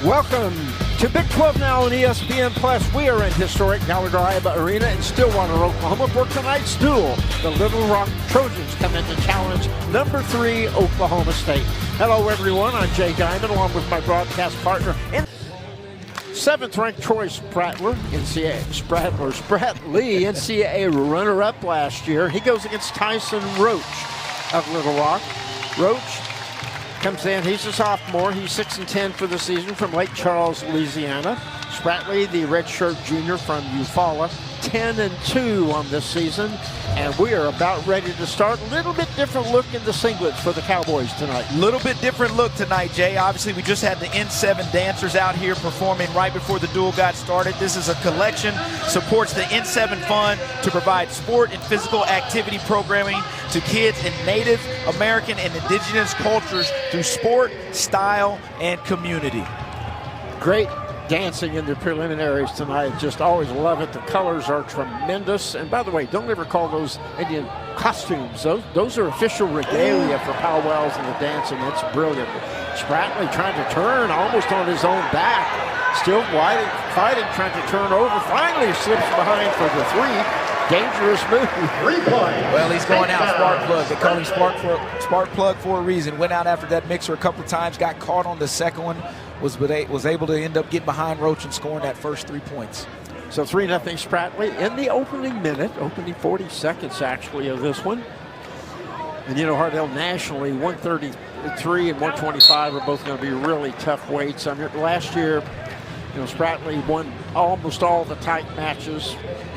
Welcome to Big 12 Now on ESPN Plus. We are in historic Gallagher Arena in Stillwater, Oklahoma for tonight's duel. The Little Rock Trojans come in to challenge number 3 Oklahoma State. Hello, everyone. I'm Jay Diamond, along with my broadcast partner and 7th-ranked Troy Spratley, NCAA runner-up last year. He goes against Tyson Roach of Little Rock. Roach comes in, he's a sophomore. He's 6-10 for the season from Lake Charles, Louisiana. Spratley, the redshirt junior from Eufaula, 10-2 on this season. And we are about ready to start. A little bit different look in the singlets for the Cowboys tonight. A little bit different look tonight, Jay. Obviously, we just had the N7 dancers out here performing right before the duel got started. This is a collection, supports the N7 Fund to provide sport and physical activity programming to kids in Native American and indigenous cultures through sport, style, and community. Great dancing in the preliminaries tonight. Just always love it. The colors are tremendous. And by the way, don't ever call those Indian costumes. Those are official regalia for powwows and the dancing. It's brilliant. Spratley trying to turn almost on his own back. Still fighting, trying to turn over. Finally slips behind for the 3. Dangerous move. Well, he's going out spark plug. They call him spark plug for a reason. Went out after that mixer a couple of times, got caught on the second one, was able to end up getting behind Roach and scoring that first 3 points. So 3-0 Spratley in the opening minute, opening 40 seconds actually of this one. And you know, Hardell nationally, 133 and 125 are both going to be really tough weights. I mean, last year, you know, Spratley won almost all the tight matches,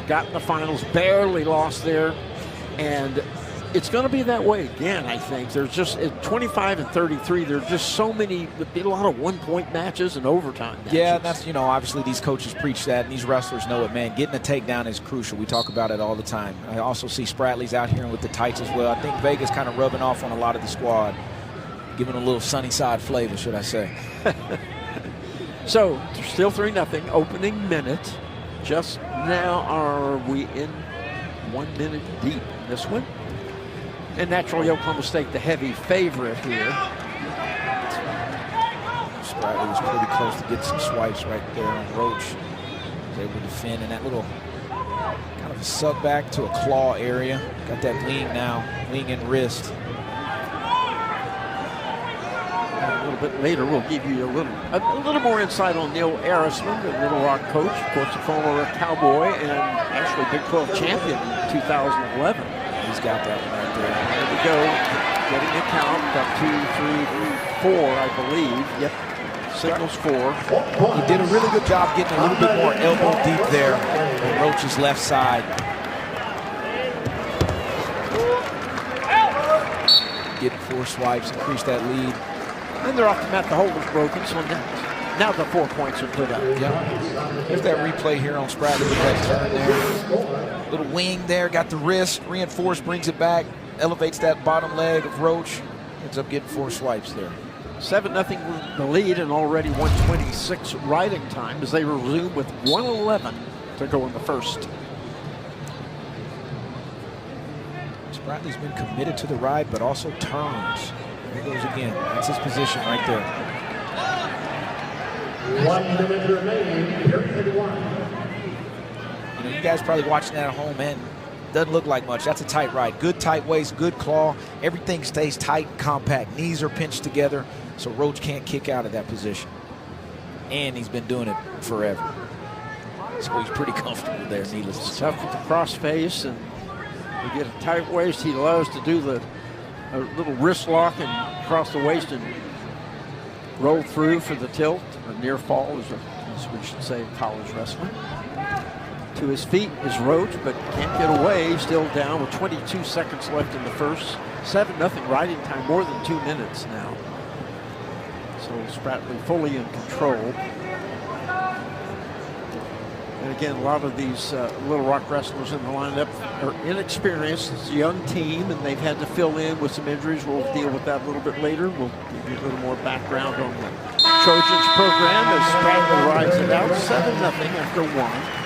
got in the finals, barely lost there, and it's going to be that way again, I think. There's just, at 25 and 33, there's just so many, a lot of one-point matches and overtime matches. Yeah, that's, you know, obviously these coaches preach that, and these wrestlers know it, man. Getting a takedown is crucial. We talk about it all the time. I also see Spratley's out here with the tights as well. I think Vega's kind of rubbing off on a lot of the squad, giving a little sunny side flavor, should I say. So, still 3-0, opening minute. Just now are we in 1 minute deep in this one. And naturally, Oklahoma State, the heavy favorite here. Spratley was pretty close to get some swipes right there on Roach. Was able to defend in that little kind of a sub back to a claw area. Got that wing now, wing and wrist. A little bit later, we'll give you a little more insight on Neil Arisman, the Little Rock coach, of course, a former Cowboy and actually Big 12 champion in 2011. He's got that one right there. There we go, getting a count, got 2, 3, 4, I believe. Yep, signals 4. He did a really good job getting a little bit more elbow deep there on Roach's left side. Getting 4 swipes, increase that lead. And they're off the mat, the hold is broken, so now the 4 points are put up. Yeah. There's that replay here on Spratley with that turn there. Little wing there, got the wrist, reinforced, brings it back, elevates that bottom leg of Roach, ends up getting 4 swipes there. 7-0 the lead and already 126 riding time as they resume with 1:11 to go in the first. Spratley's been committed to the ride, but also turns. There he goes again. That's his position right there. 1 minute remaining, period 1. You know, you guys probably watching that at home, man. Doesn't look like much. That's a tight ride. Good tight waist, good claw. Everything stays tight and compact. Knees are pinched together, so Roach can't kick out of that position. And he's been doing it forever. So he's pretty comfortable there, needless to say. Tough with the cross face, and we get a tight waist. He loves to do a little wrist lock and cross the waist and roll through for the tilt. A near fall, as we should say in college wrestling. To his feet is Roach, but can't get away. Still down with 22 seconds left in the first. 7-0 riding time, more than 2 minutes now. So Spratley fully in control. And again, a lot of these Little Rock wrestlers in the lineup are inexperienced. It's a young team, and they've had to fill in with some injuries. We'll deal with that a little bit later. We'll give you a little more background on the Trojans program as Spratley rides it out. 7-0 after 1.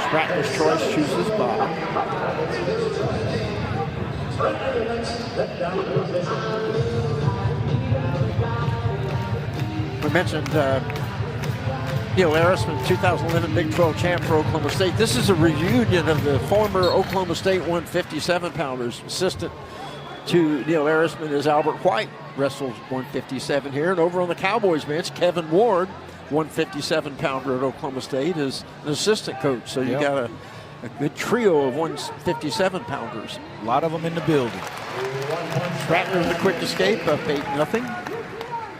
Spratley's choice chooses bottom. we mentioned Neil Arisman, 2011 Big 12 champ for Oklahoma State. This is a reunion of the former Oklahoma State 157-pounders. Assistant to Neil Arisman is Albert White, wrestles 157 here. And over on the Cowboys bench, Kevin Ward, 157-pounder at Oklahoma State, is an assistant coach. So you got a good trio of 157-pounders. A lot of them in the building. Spratley with a quick escape, up 8-0.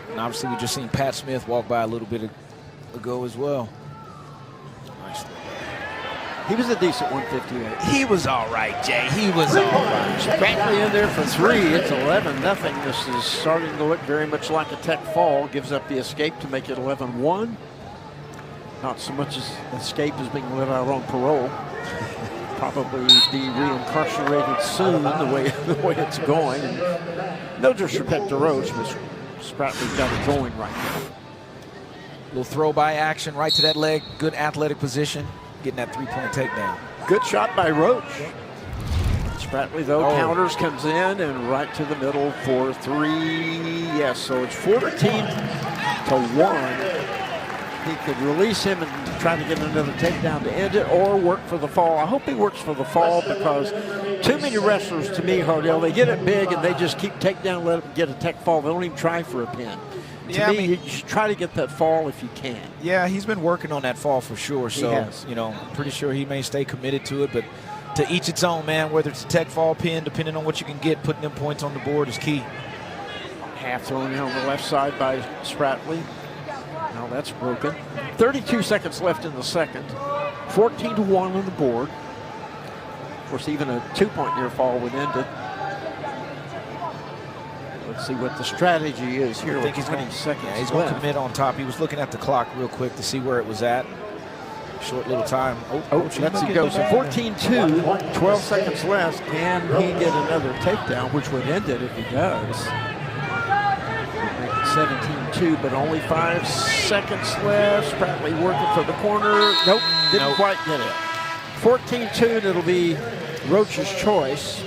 And obviously we just seen Pat Smith walk by a little bit ago as well. Nice. He was a decent 158. He was all right, Jay. He was all right. Spratley in there for 3. It's 11-0. This is starting to look very much like a Tech fall. Gives up the escape to make it 11-1. Not so much as escape as being let out on parole. Probably be reincarcerated soon the way it's going. And no disrespect to Roach, but Spratley's got it going right now. Little throw by action right to that leg. Good athletic position. Getting that 3-point takedown. Good shot by Roach. Spratley, though, counters, comes in and right to the middle for 3. Yes, so it's 14-1. He could release him and try to get another takedown to end it, or work for the fall. I hope he works for the fall, because too many wrestlers, to me, Hardell, they get it big and they just keep takedown, let them get a tech fall. They don't even try for a pin. To me, you should try to get that fall if you can. Yeah, he's been working on that fall for sure. So, you know, I'm pretty sure he may stay committed to it. But to each its own, man. Whether it's a tech fall pin, depending on what you can get, putting them points on the board is key. Half thrown in on the left side by Spratley. Now that's broken. 32 seconds left in the second. 14-1 on the board. Of course, even a 2-point near fall would end it. Let's see what the strategy is here. I think he's going to he's going to commit on top. He was looking at the clock real quick to see where it was at. Short little time. Let's see go. So 14-2, 12 seconds left. Can he get another takedown, which would end it if he does? 17-2, but only 5 seconds left. Spratley working for the corner. Nope, didn't quite get it. 14-2, and it'll be Roach's choice.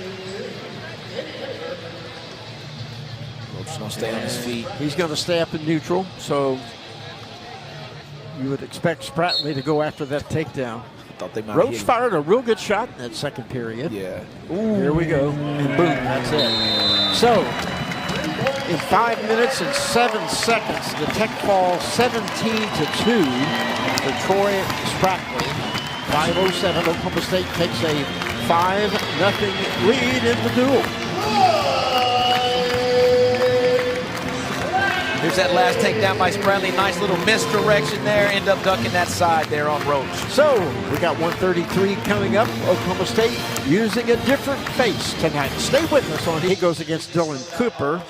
Roach's going to stay on his feet. He's going to stay up in neutral, so you would expect Spratley to go after that takedown. Roach fired a real good shot in that second period. Yeah. Ooh, here we go. And boom, that's it. So, in 5 minutes and 7 seconds, the tech fall 17-2 for Troy Spratley. 5:07, Oklahoma State takes a 5-0 lead in the duel. Here's that last takedown by Spratley. Nice little misdirection there. End up ducking that side there on Roach. So, we got 133 coming up. Oklahoma State using a different face tonight. Stay with us on He Goes against Dylan Cooper.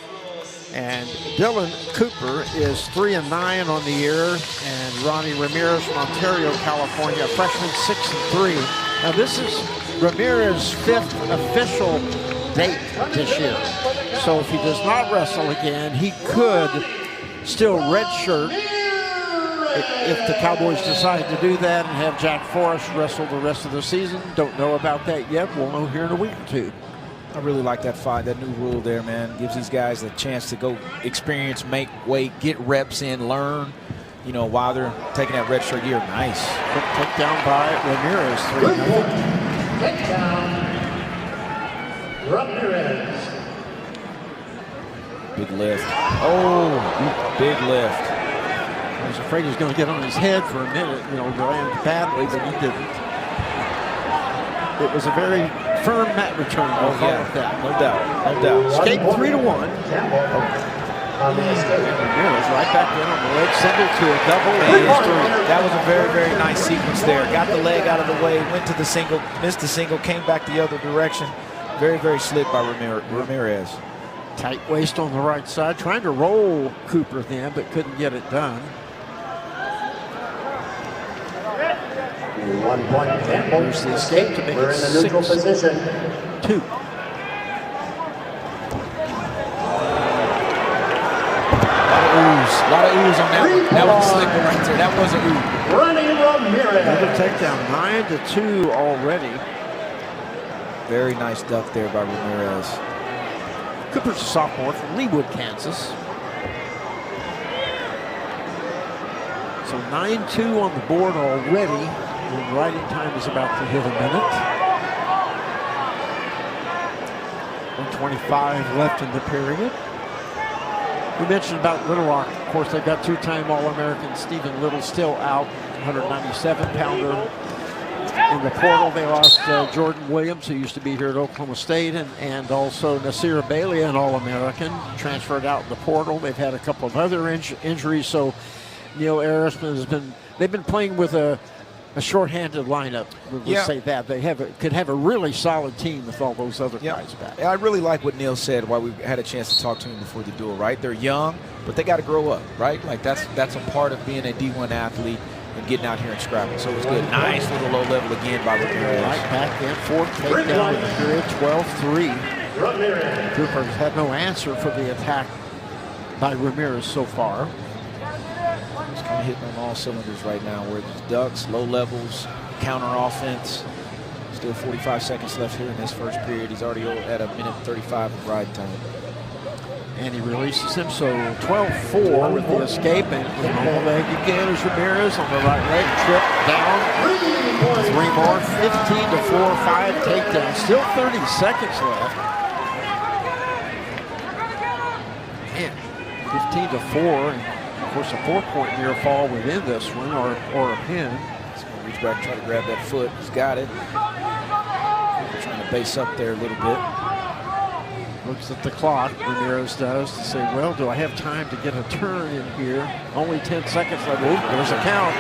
And Dylan Cooper is 3-9 on the year, and Ronnie Ramirez from Ontario, California, freshman 6-3. Now this is Ramirez's 5th official date this year. So if he does not wrestle again, he could still redshirt if the Cowboys decide to do that and have Jack Forrest wrestle the rest of the season. Don't know about that yet. We'll know here in a week or two. I really like that fight, that new rule there, man. Gives these guys a chance to go experience, make weight, get reps in, learn, you know, while they're taking that red shirt year. Nice. Quick takedown by Ramirez. 3-0. Takedown, Ramirez. Big lift. Oh, big lift. I was afraid he was going to get on his head for a minute, you know, land badly, but he didn't. It was a very firm mat return. No doubt. Escape 3-1. Ramirez right back in on the leg, single to a double. That was a very, very nice sequence there. Got the leg out of the way, went to the single, missed the single, came back the other direction. Very, very slick by Ramirez. Tight waist on the right side, trying to roll Cooper then, but couldn't get it done. 1 point Campbell. There's the escape to make We're it in the neutral 6-2. position. A lot of ooze on that one. That was a slick one right there. That was an ooze. Running Ramirez. Another takedown, 9-2 already. Very nice duck there by Ramirez. Cooper's a sophomore from Leawood, Kansas. So 9-2 on the board already, and riding time is about to hit a minute. 1:25 left in the period. We mentioned about Little Rock. Of course, they've got two-time All-American Stephen Little still out, 197-pounder. In the portal, they lost Jordan Williams, who used to be here at Oklahoma State, and also Nasir Bailey, an All-American, transferred out in the portal. They've had a couple of other injuries, so Neil Arisman has been. They've been playing with a shorthanded lineup. We'll say that they could have a really solid team with all those other guys back. I really like what Neil said while we had a chance to talk to him before the duel. Right, they're young, but they got to grow up. Right, like that's a part of being a D1 athlete and getting out here and scrapping. So it was good. Nice little low level again by Ramirez. Right back and forth takedown in the period, 12-3. Cooper's had no answer for the attack by Ramirez so far. He's kind of hitting on all cylinders right now, where it's ducks, low levels, counter offense. Still 45 seconds left here in this first period. He's already at a minute 35 of ride time. And he releases him, so 12-4 with the escape, and on the leg again is Ramirez on the right leg, trip down, 3 more, 15-4, 5 takedowns, still 30 seconds left. Man, 15-4, and of course a 4-point near fall within this one, or a pin. He's going to reach back and try to grab that foot. He's got it. Trying to base up there a little bit. Looks at the clock, Ramirez does, to say, well, do I have time to get a turn in here? Only 10 seconds left. Ooh, there's a count.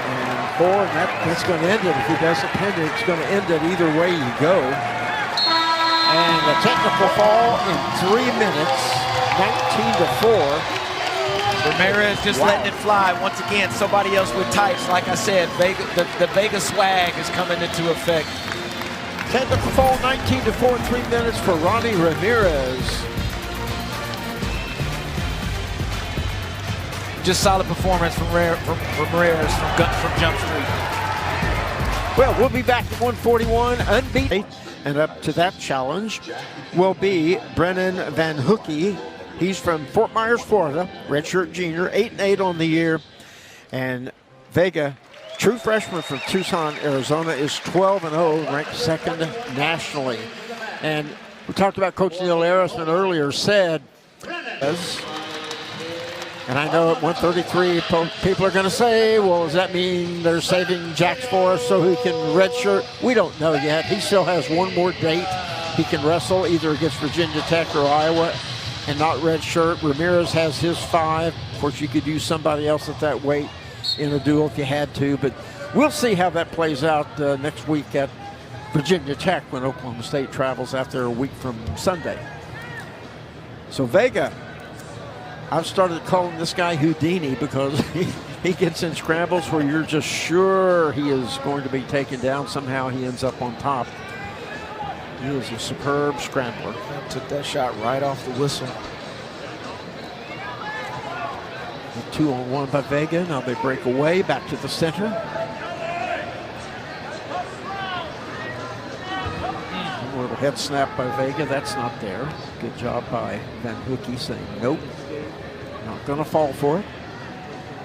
And 4, and that's going to end it. If he doesn't pin it, it's going to end it either way you go. And a technical fall in 3 minutes, 19-4. Ramirez just letting it fly. Once again, somebody else with tights. Like I said, Vega, the Vega swag is coming into effect. Technical fall, 19-4, 3 minutes for Ronnie Ramirez. Just solid performance from Ramirez from Jump Street. Well, we'll be back at 141, unbeaten. And up to that challenge will be Brennan Van Hookey. He's from Fort Myers, Florida, redshirt junior, 8-8 on the year. And Vega, true freshman from Tucson, Arizona, is 12-0, ranked second nationally. And we talked about Coach Neil Arisman earlier, said, and I know at 133, people are going to say, well, does that mean they're saving Jax for us so he can redshirt? We don't know yet. He still has one more date. He can wrestle either against Virginia Tech or Iowa and not redshirt. Ramirez has his 5. Of course, you could use somebody else at that weight in a duel if you had to, but we'll see how that plays out next week at Virginia Tech when Oklahoma State travels after a week from Sunday. So Vega, I've started calling this guy Houdini because he gets in scrambles where you're just sure he is going to be taken down. Somehow he ends up on top. He is a superb scrambler. Took that shot right off the whistle. 2-on-1 by Vega. Now they break away back to the center. A little head snap by Vega. That's not there. Good job by Van Hookey saying nope. Not going to fall for it.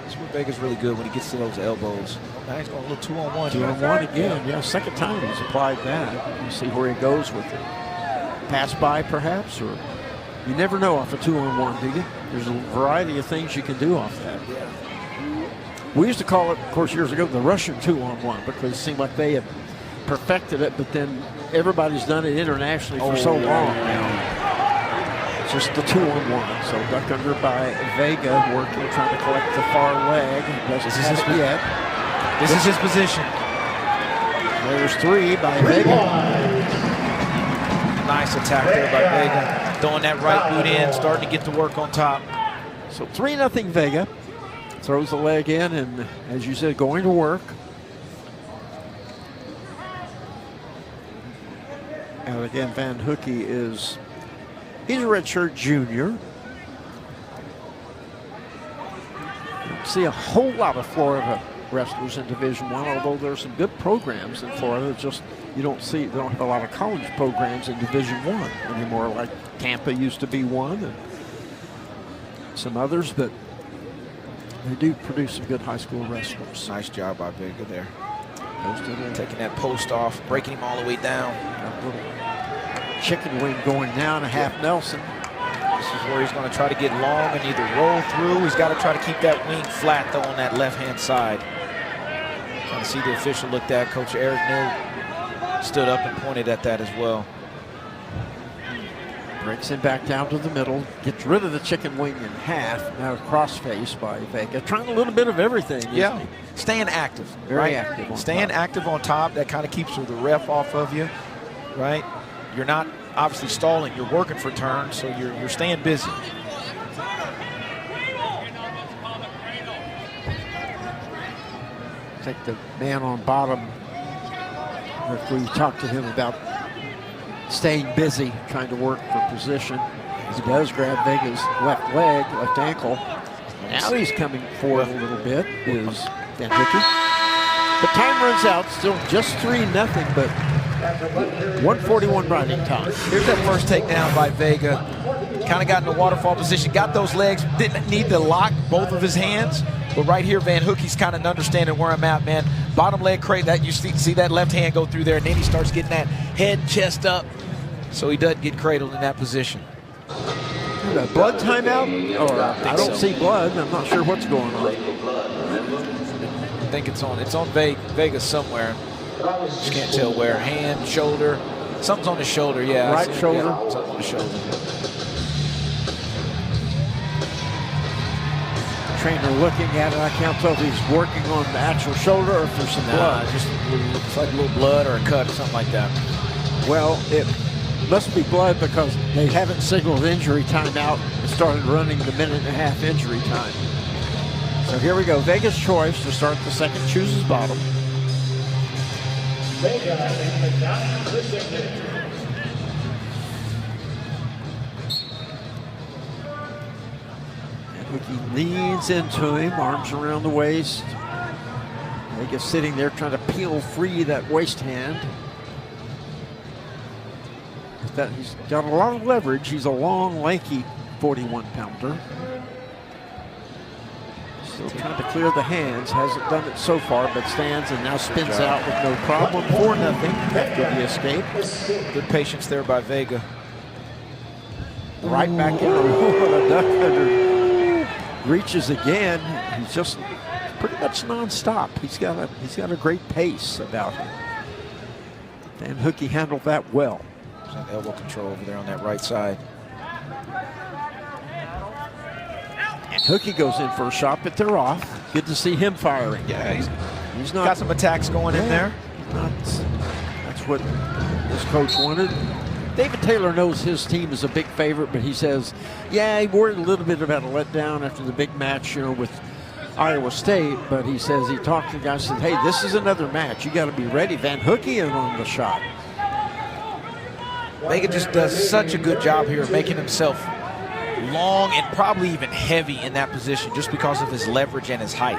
That's where Vega's really good when he gets to those elbows. Now he's going a little 2-on-1. 2-on-1 again. Yeah, second time he's applied that. You see where he goes with it. Pass by perhaps, or you never know off a 2-on-1, do you? There's a variety of things you can do off that. We used to call it, of course, years ago, the Russian 2-on-1 because it seemed like they had perfected it, but then everybody's done it internationally for so long now. It's just the 2-on-1. So duck under by Vega, working, trying to collect the far leg. Doesn't have it yet. This is his position. There's 3 by Vega. Nice attack there by Vega. Throwing that right boot in, starting to get to work on top. So 3-0 Vega. Throws the leg in and, as you said, going to work. And again, Van Hookey he's a redshirt junior. Don't see a whole lot of Florida wrestlers in Division I, although there's some good programs in Florida. Just they don't have a lot of college programs in Division I anymore, like Tampa used to be one and some others. But They do produce some good high school wrestlers. Nice job by Vega there. Posted in. Taking that post off, breaking him all the way down. That little chicken wing going down a half Nelson. This is where he's going to try to get long and either roll through. He's got to try to keep that wing flat, though, on that left-hand side. Trying to see the official looked at. Coach Eric New stood up and pointed at that as well. Breaks him back down to the middle. Gets rid of the chicken wing in half. Now a crossface by Vega. Trying a little bit of everything. Yeah, staying active. Very active. Staying active on top. That kind of keeps the ref off of you, right? You're not obviously stalling. You're working for turns, so you're staying busy. I think the man on bottom, if we talk to him about staying busy, trying to work for position, he does grab Vega's left leg, left ankle. Now he's coming forward a little bit, is Van Hickey. But time runs out, still just 3-0, but 1:41 riding time. Here's that first takedown by Vega. Kind of got in the waterfall position, got those legs, didn't need to lock both of his hands. But right here, Van Hookie's kind of understanding where I'm at, man. Bottom leg crate, that you see that left hand go through there, and then he starts getting that head, chest up. So he doesn't get cradled in that position. Blood timeout? Or I don't see blood. I'm not sure what's going on. I think it's on Vega somewhere. Just can't tell where. Hand, shoulder. Something's on his shoulder, yeah. Right shoulder? Yeah, something on his shoulder. Trainer looking at it. I can't tell if he's working on the actual shoulder or if there's some blood. Just looks like a little blood or a cut or something like that. Well, it must be blood because they haven't signaled injury timeout and started running the minute-and-a-half injury time. So here we go. Vega's choice to start the second chooses bottom. Vega in the down position. He leans into him, arms around the waist. Vega sitting there trying to peel free that waist hand. He's got a lot of leverage. He's a long, lanky 41-pounder. Still trying to clear the hands. Hasn't done it so far, but stands and now spins out with no problem. 4-0 after the escape. Good patience there by Vega. Right back in. What a duck under. Reaches again. He's just pretty much nonstop. He's got a great pace about him. Van Hookey handled that well. There's that elbow control over there on that right side. And Hookey goes in for a shot, but they're off. Good to see him firing. Yeah, he's not got some attacks going in there. That's what his coach wanted. David Taylor knows his team is a big favorite, but he says, yeah, he worried a little bit about a letdown after the big match, with Iowa State. But he says he talked to the guys and said, hey, this is another match. You got to be ready. Van Hookey in on the shot. Vega just does such a good job here of making himself long and probably even heavy in that position just because of his leverage and his height.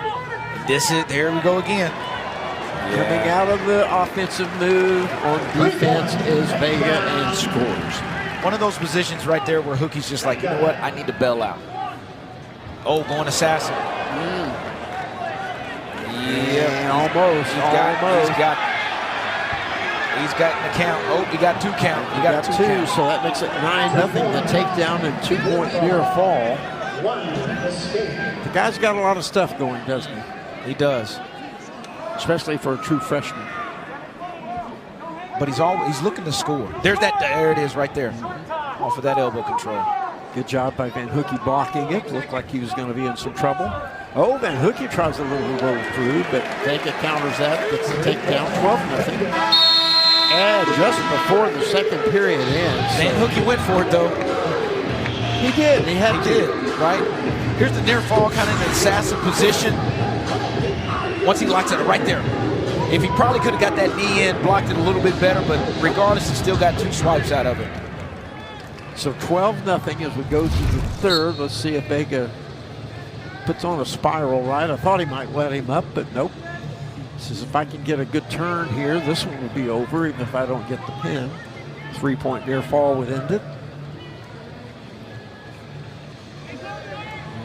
There we go again. Coming out of the offensive move on defense is Vega and scores. One of those positions right there where Hookie's just like, you know what, I need to bail out. Oh, going assassin. Yeah, almost. He's got an count. Oh, he got 2 count. He got 2 count. So that makes it 9-0. The takedown and 2-point near fall. The guy's got a lot of stuff going, doesn't he? He does. Especially for a true freshman. But he's looking to score. There it is right there. Off of that elbow control. Good job by Van Hookey blocking it. Looked like he was going to be in some trouble. Oh, Van Hookey tries a little roll through, but Vega counters that. Gets the takedown, 12-0. And just before the second period ends. Van Hookey went for it, though. He did. He did, right? Here's the near fall, kind of in an assassin position. Once he locks it right there. If he probably could have got that knee in, blocked it a little bit better, but regardless, he still got 2 swipes out of it. So 12-0 as we go to the third. Let's see if Vega puts on a spiral right. I thought he might let him up, but nope. Says if I can get a good turn here, this one will be over, even if I don't get the pin. 3-point near fall would end it.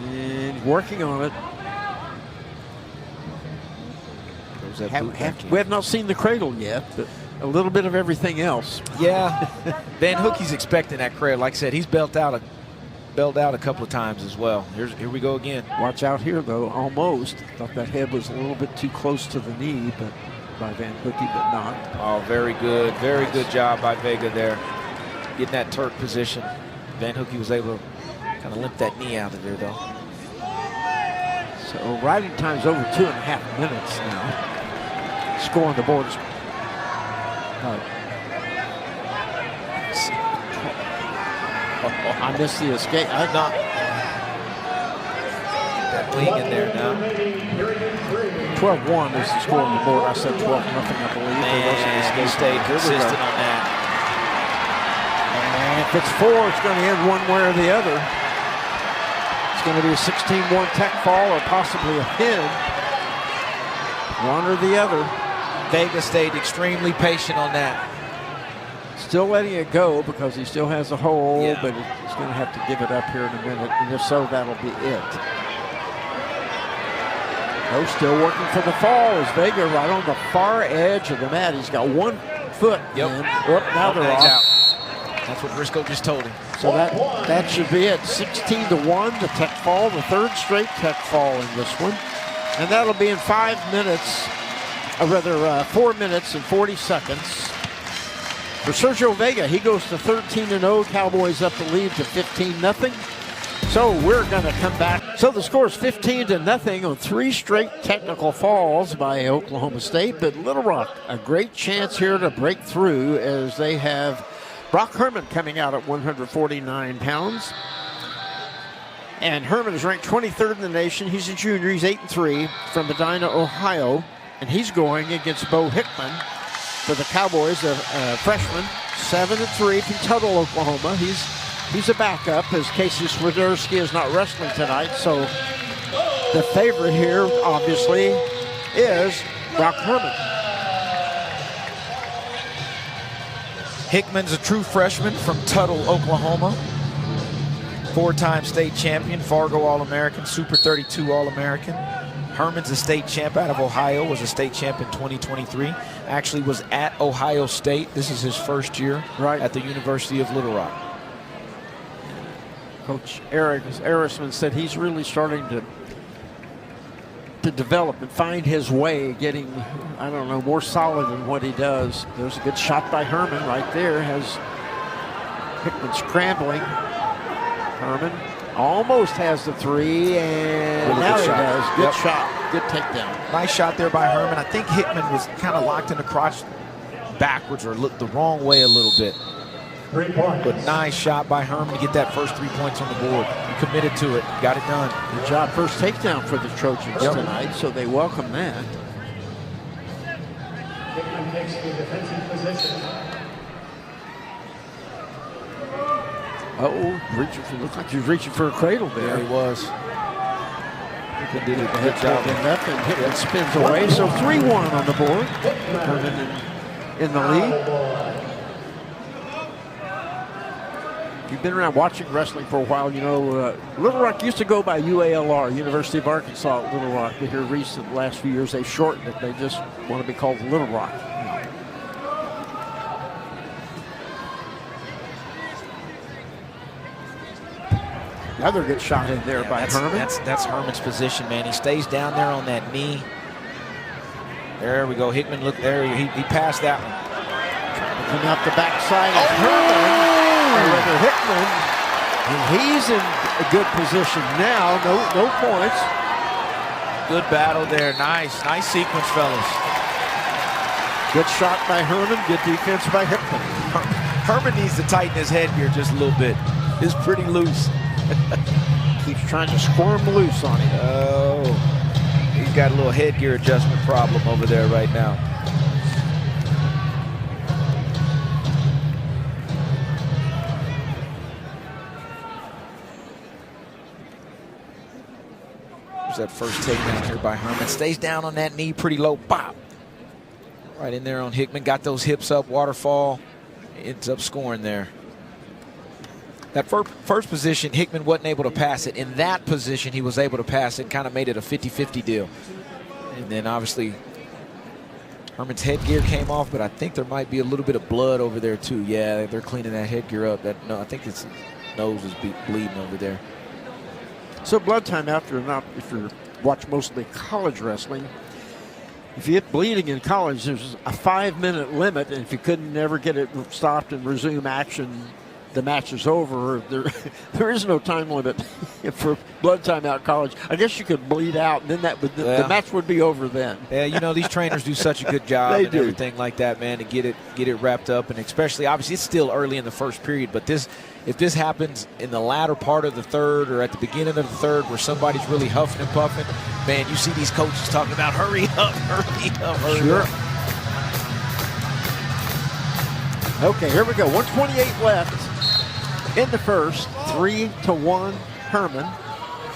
And working on it. Throws that boot back in. We have not seen the cradle yet, but a little bit of everything else. Yeah, Van Hookie's expecting that cradle. Like I said, he's bailed out a couple of times as well. Here we go again. Watch out here, though. Almost. Thought that head was a little bit too close to the knee, but by Van Hookie, but not. Oh, very good. Very good job by Vega there. Getting that Turk position. Van Hookie was able to kind of limp that knee out of there, though. So riding time's over 2.5 minutes now. Score on the board is I missed the escape. I not that wing in there now. 12-1 is the score on the board. I said 12-0, I believe. Man, he stayed consistent on that. And if it's 4, it's going to end one way or the other. It's going to be a 16-1 tech fall or possibly a pin. One or the other. Vega stayed extremely patient on that. Still letting it go because he still has a hold, Yeah. but he's going to have to give it up here in a minute. And if so, that'll be it. Oh, still working for the fall is Vega right on the far edge of the mat. He's got 1 foot Yep. in. Now they're off. Out. That's what Briscoe just told him. So that should be it. 16-1, the tech fall, the 3rd straight tech fall in this one. And that'll be in 5 minutes, or rather 4 minutes and 40 seconds. For Sergio Vega, he goes to 13-0. Cowboys up the lead to 15-0. So we're going to come back. So the score is 15-0 on 3 straight technical falls by Oklahoma State. But Little Rock, a great chance here to break through as they have Brock Herman coming out at 149 pounds. And Herman is ranked 23rd in the nation. He's a junior. He's 8-3 from Medina, Ohio. And he's going against Bo Hickman for the Cowboys, a freshman, 7-3 from Tuttle, Oklahoma. He's a backup as Casey Swiderski is not wrestling tonight. So the favorite here, obviously, is Brock Herman. Hickman's a true freshman from Tuttle, Oklahoma. 4-time state champion, Fargo All-American, Super 32 All-American. Herman's a state champ out of Ohio, was a state champ in 2023. Actually was at Ohio State. This is his first year at the University of Little Rock. Coach Eric Arisman said he's really starting to develop and find his way, getting, I don't know, more solid in what he does. There's a good shot by Herman right there. Has Hickman scrambling. Herman almost has the 3, and really now he shot. does. Good shot. Good takedown. Nice shot there by Herman. I think Hickman was kind of locked in the crotch backwards or looked the wrong way a little bit. 3 points. But nice shot by Herman to get that first 3 points on the board. He committed to it. Got it done. Good job. First takedown for the Trojans tonight, so they welcome that. Hickman takes the defensive position. Looked like he was reaching for a cradle there. There he was. Hickman did a good job. And Hickman spins away, so 3-1 on the board. Herman in the lead. If you've been around watching wrestling for a while, you know Little Rock used to go by UALR, University of Arkansas at Little Rock. But here recent last few years, they shortened it. They just want to be called Little Rock. Another good shot in there by Herman. That's Herman's position, man. He stays down there on that knee. There we go. Hickman, look there. He passed that one. Coming out the backside of Herman. Or Hickman. And he's in a good position now. No points. Good battle there. Nice sequence, fellas. Good shot by Herman. Good defense by Hickman. Herman needs to tighten his headgear just a little bit. It's pretty loose. Keeps trying to squirm loose on him. Oh, he's got a little headgear adjustment problem over there right now. There's that first takedown here by Herman. Stays down on that knee pretty low. Bop. Right in there on Hickman. Got those hips up. Waterfall. Ends up scoring there. That first position, Hickman wasn't able to pass it. In that position, he was able to pass it, kind of made it a 50-50 deal. And then obviously Herman's headgear came off, but I think there might be a little bit of blood over there too. Yeah, they're cleaning that headgear up. No, I think his nose was bleeding over there. So blood time after if you watch mostly college wrestling, if you get bleeding in college, there's a 5-minute limit, and if you couldn't ever get it stopped and resume action, the match is over. There is no time limit for blood time out in college. I guess you could bleed out, and then the match would be over then. Yeah, you know, these trainers do such a good job They and do. everything like that, man, to get it wrapped up, and especially, obviously, it's still early in the first period, but if this happens in the latter part of the third or at the beginning of the third where somebody's really huffing and puffing, man, you see these coaches talking about hurry up, hurry up, hurry up. Okay, here we go. 1:28 left in the first. 3-1 Herman.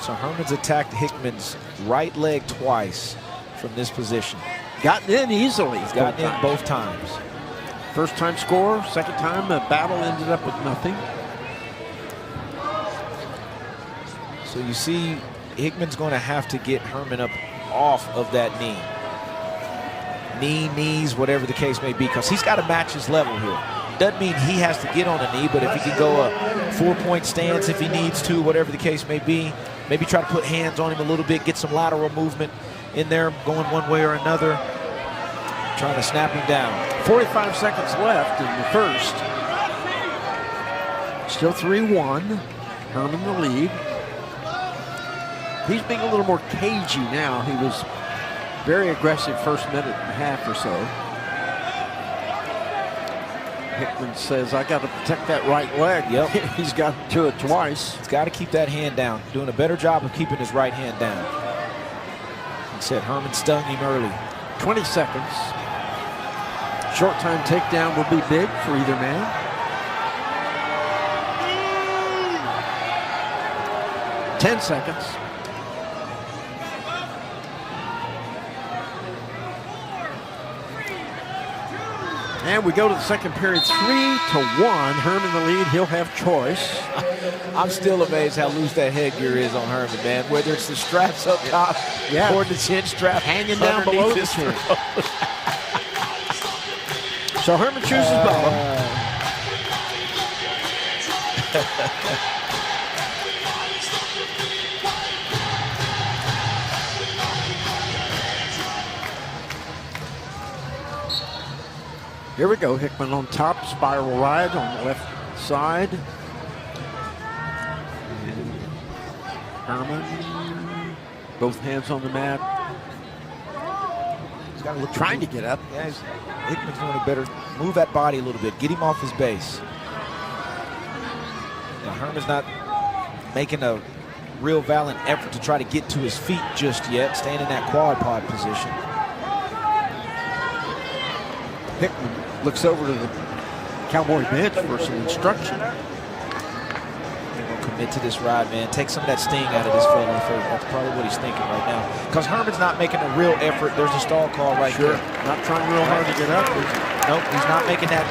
So Herman's attacked Hickman's right leg twice from this position. Gotten in easily. He's gotten in both times. First time score, second time the battle ended up with nothing. So you see Hickman's going to have to get Herman up off of that knee. Knees, whatever the case may be, because he's got to match his level here. Doesn't mean he has to get on a knee, but if he can go a 4-point stance if he needs to, whatever the case may be, maybe try to put hands on him a little bit, get some lateral movement in there, going one way or another, trying to snap him down. 45 seconds left in the first. Still 3-1. Herman the lead. He's being a little more cagey now. He was very aggressive first minute and a half or so. Hickman says, I got to protect that right leg. Yep. He's got to it twice. He's got to keep that hand down. Doing a better job of keeping his right hand down. He said Herman stung him early. 20 seconds. Short time takedown will be big for either man. Ten seconds. And we go to the second period, 3-1. Herman the lead. He'll have choice. I'm still amazed how loose that headgear is on Herman, man. Whether it's the straps up top or the chin strap hanging down below the chin. So Herman chooses bottom. Here we go. Hickman on top, spiral ride on the left side. And Herman, both hands on the mat. He's got to look trying to get up. Yeah, Hickman's doing a better move that body a little bit, get him off his base. Now Herman's not making a real valiant effort to try to get to his feet just yet, staying in that quad pod position. Hickman looks over to the Cowboy bench for some instruction. Commit to this ride, man. Take some of that sting out of this fella. That's probably what he's thinking right now. Because Herman's not making a real effort. There's a stall call right there. Not trying real hard to get up. Nope, he's not making that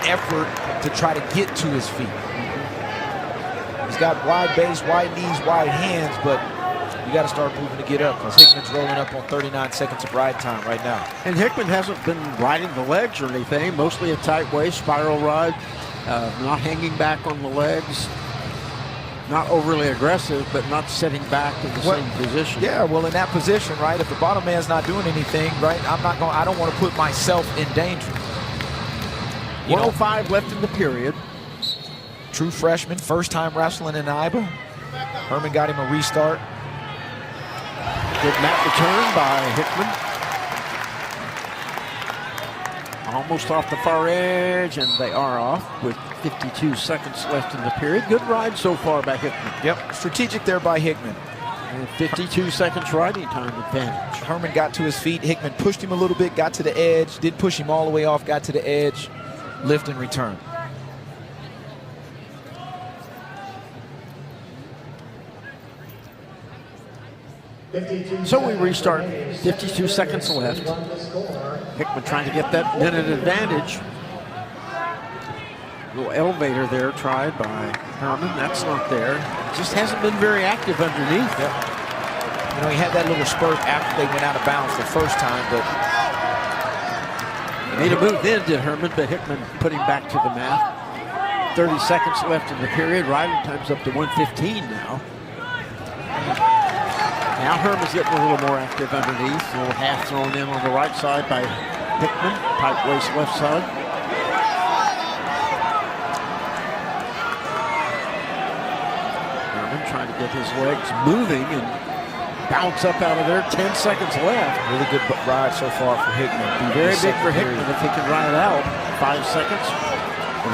effort to try to get to his feet. He's got wide base, wide knees, wide hands, but you got to start moving to get up because Hickman's rolling up on 39 seconds of ride time right now. And Hickman hasn't been riding the legs or anything. Mostly a tight waist, spiral ride, not hanging back on the legs. Not overly aggressive, but not sitting back in the same position. Yeah, well, in that position, right, if the bottom man's not doing anything, right, I don't want to put myself in danger. 105 left in the period. True freshman, first time wrestling in IBA. Herman got him a restart. Good mat return by Hickman. Almost off the far edge, and they are off with 52 seconds left in the period. Good ride so far by Hickman. Yep, strategic there by Hickman. And 52 seconds riding time advantage. Herman got to his feet. Hickman pushed him a little bit, got to the edge, didn't push him all the way off, got to the edge, lift and return. So we restart, 52 seconds left. Hickman trying to get that minute advantage. Little elevator there tried by Herman. That's not there. Just hasn't been very active underneath. Yep. You know, he had that little spurt after they went out of bounds the first time, but Made a move then, did Herman, but Hickman put him back to the mat. 30 seconds left in the period. Riding time's up to 1:15 now. Now Herman's getting a little more active underneath. A little half thrown in on the right side by Hickman. Tight waist left side. Herman trying to get his legs moving and bounce up out of there. 10 seconds left. Really good ride so far for Hickman. Be very big for Hickman if he can ride out. 5 seconds.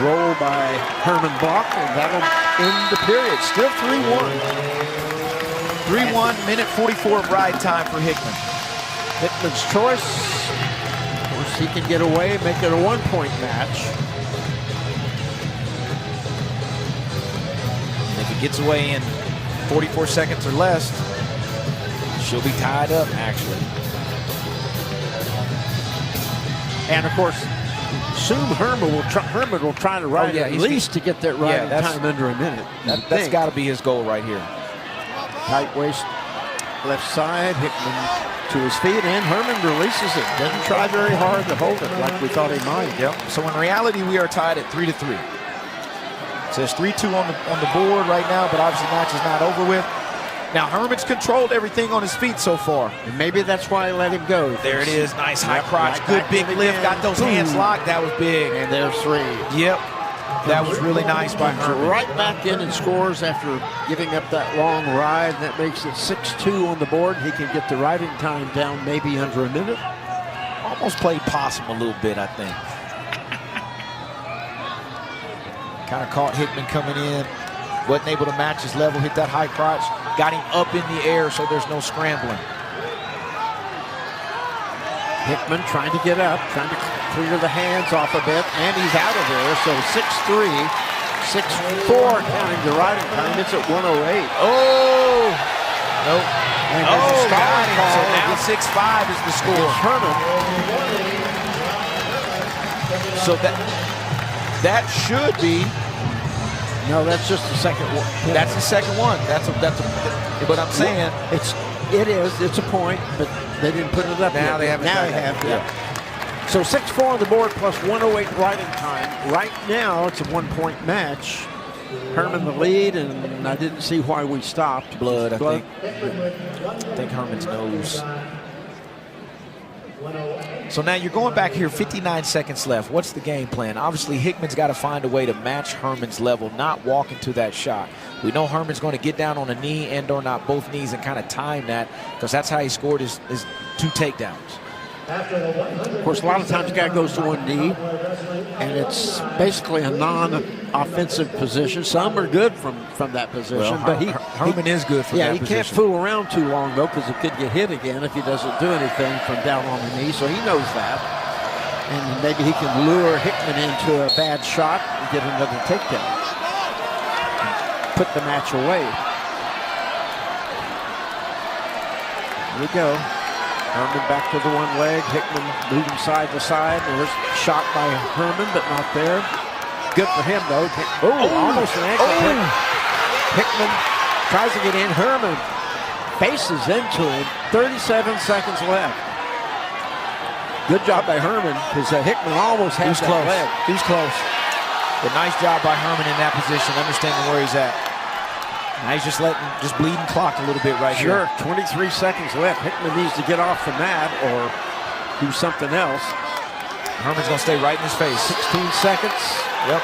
Roll by Herman block, and that'll end the period. Still 3-1. 3-1, minute 44 of ride time for Hickman. Hickman's choice. Of course, he can get away, make it a 1-point match. And if he gets away in 44 seconds or less, she'll be tied up, actually. And of course, assume Herman will try to ride at least to get that riding time under a minute. That's got to be his goal right here. Tight waist, left side, Hickman to his feet, and Herman releases it. Doesn't try very hard to hold it like we thought he might. Yep. So in reality, we are tied at 3-3. It says 3-2 on the board right now, but obviously the match is not over with. Now Herman's controlled everything on his feet so far. And maybe that's why he let him go. There it is, nice high crotch, good big lift, got those hands locked, that was big. And there's 3. Yep, that was really nice by Herman. Right back in and scores after giving up that long ride. That makes it 6-2 on the board. He can get the riding time down maybe under a minute. Almost played possum a little bit, I think. Kind of caught Hickman coming in. Wasn't able to match his level, hit that high crotch. Got him up in the air so there's no scrambling. Hickman trying to get up, trying to clear the hands off a bit, and he's out of there. So 6-3, 6-4 counting the riding time. It's at 1:08. Oh! Nope. And oh, got him. So now 6-5 is the score. Herman. So that should be. No, that's just the second one. That's the second one. That's a. But I'm saying it's a point, but they didn't put it up now. Yet. They haven't. Now they have. Yeah. So 6-4 on the board plus 1:08 riding time. Right now, it's a 1-point match. Herman the lead, and I didn't see why we stopped. Blood. I think Herman's nose. So now you're going back here, 59 seconds left. What's the game plan? Obviously, Hickman's got to find a way to match Herman's level, not walk into that shot. We know Herman's going to get down on a knee and or not both knees and kind of time that, because that's how he scored his 2 takedowns. Of course, a lot of times the guy goes to one knee, and it's basically a non-offensive position. Some are good from that position, but Herman is good from that position. Yeah, he can't fool around too long, though, because he could get hit again if he doesn't do anything from down on the knee, so he knows that. And maybe he can lure Hickman into a bad shot and get another takedown. Put the match away. Here we go. Herman back to the one leg. Hickman moving side to side. There's a shot by Herman, but not there. Good for him, though. Almost an ankle hit. Hickman tries to get in. Herman faces into him. 37 seconds left. Good job by Herman, because Hickman almost has that leg. He's close. But nice job by Herman in that position, understanding where he's at. Now he's just bleeding clock a little bit right here. Sure, 23 seconds left. Hickman needs to get off the mat or do something else. Herman's going to stay right in his face. 16 seconds. Yep.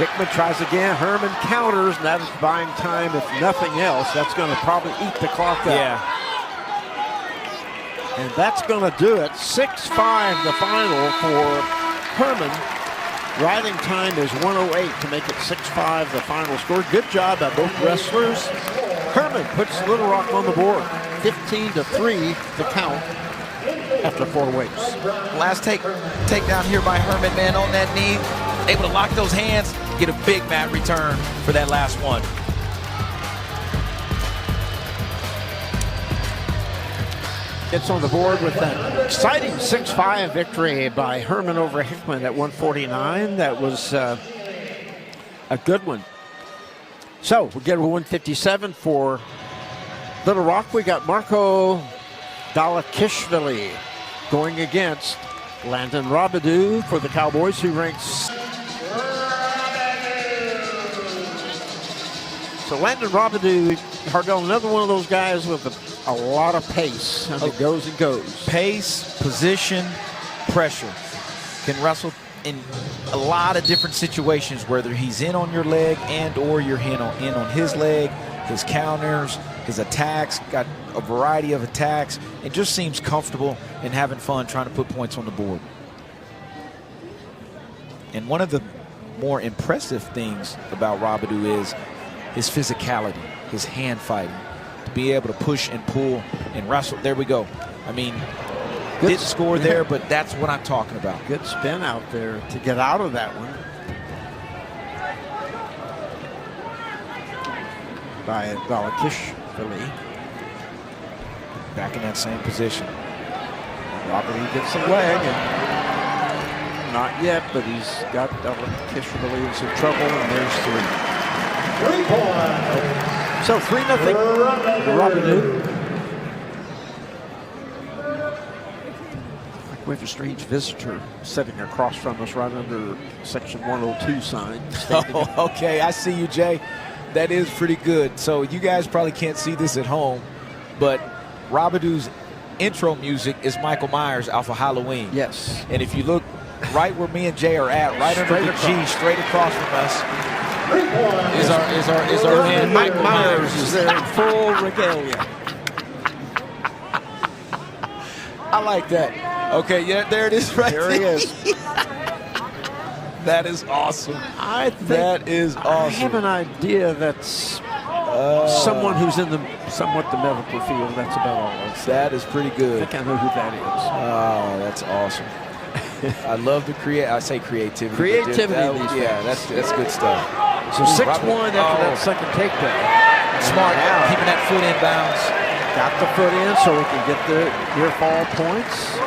Hickman tries again. Herman counters, and that is buying time, if nothing else. That's going to probably eat the clock up. Yeah. And that's going to do it. 6-5 the final for Herman. Riding time is 1:08 to make it 6-5 the final score. Good job by both wrestlers. Herman puts Little Rock on the board. 15-3 the count after 4 weights. Last takedown here by Herman, man, on that knee. Able to lock those hands, get a big mat return for that last one. Gets on the board with that exciting 6-5 victory by Herman over Hickman at 149. That was a good one. So we get a 157 for Little Rock. We got Marco Dalakishvili going against Landon Robideau for the Cowboys, who ranks. So Landon Robideau, Hardell, another one of those guys with a lot of pace, and it goes and goes. Pace, position, pressure. Can wrestle in a lot of different situations, whether he's in on your leg and or you're in on his leg, his counters, his attacks, got a variety of attacks. It just seems comfortable and having fun trying to put points on the board. And one of the more impressive things about Robideau is his physicality, his hand fighting, to be able to push and pull and wrestle. There we go. I mean, didn't score there, but that's what I'm talking about. Good spin out there to get out of that one by Dalakishvili. Back in that same position. Robideau gets the leg, and not yet, but he's got Dalakishvili in some trouble, and there's 3. 3 points. So 3-0 Robideau. We have a strange visitor sitting across from us right under section 102 sign. Oh, okay, I see you, Jay. That is pretty good. So you guys probably can't see this at home, but Robideau's intro music is Michael Myers' Alpha Halloween. Yes. And if you look right where me and Jay are at, right under the G, straight across from us, is our man Mike Myers is there in full regalia. I like that. Okay, yeah, there it is right there. There he is. That is awesome. I think that is awesome. I have an idea that's someone who's in somewhat the medical field. That's about all I'll say. That is pretty good. I think I know who that is. Oh, that's awesome. I love the creativity. Creativity. Yeah, that's good stuff. So 6-1 after that second takedown. Smart, keeping that foot in bounds. Got the foot in so he can get the near fall points.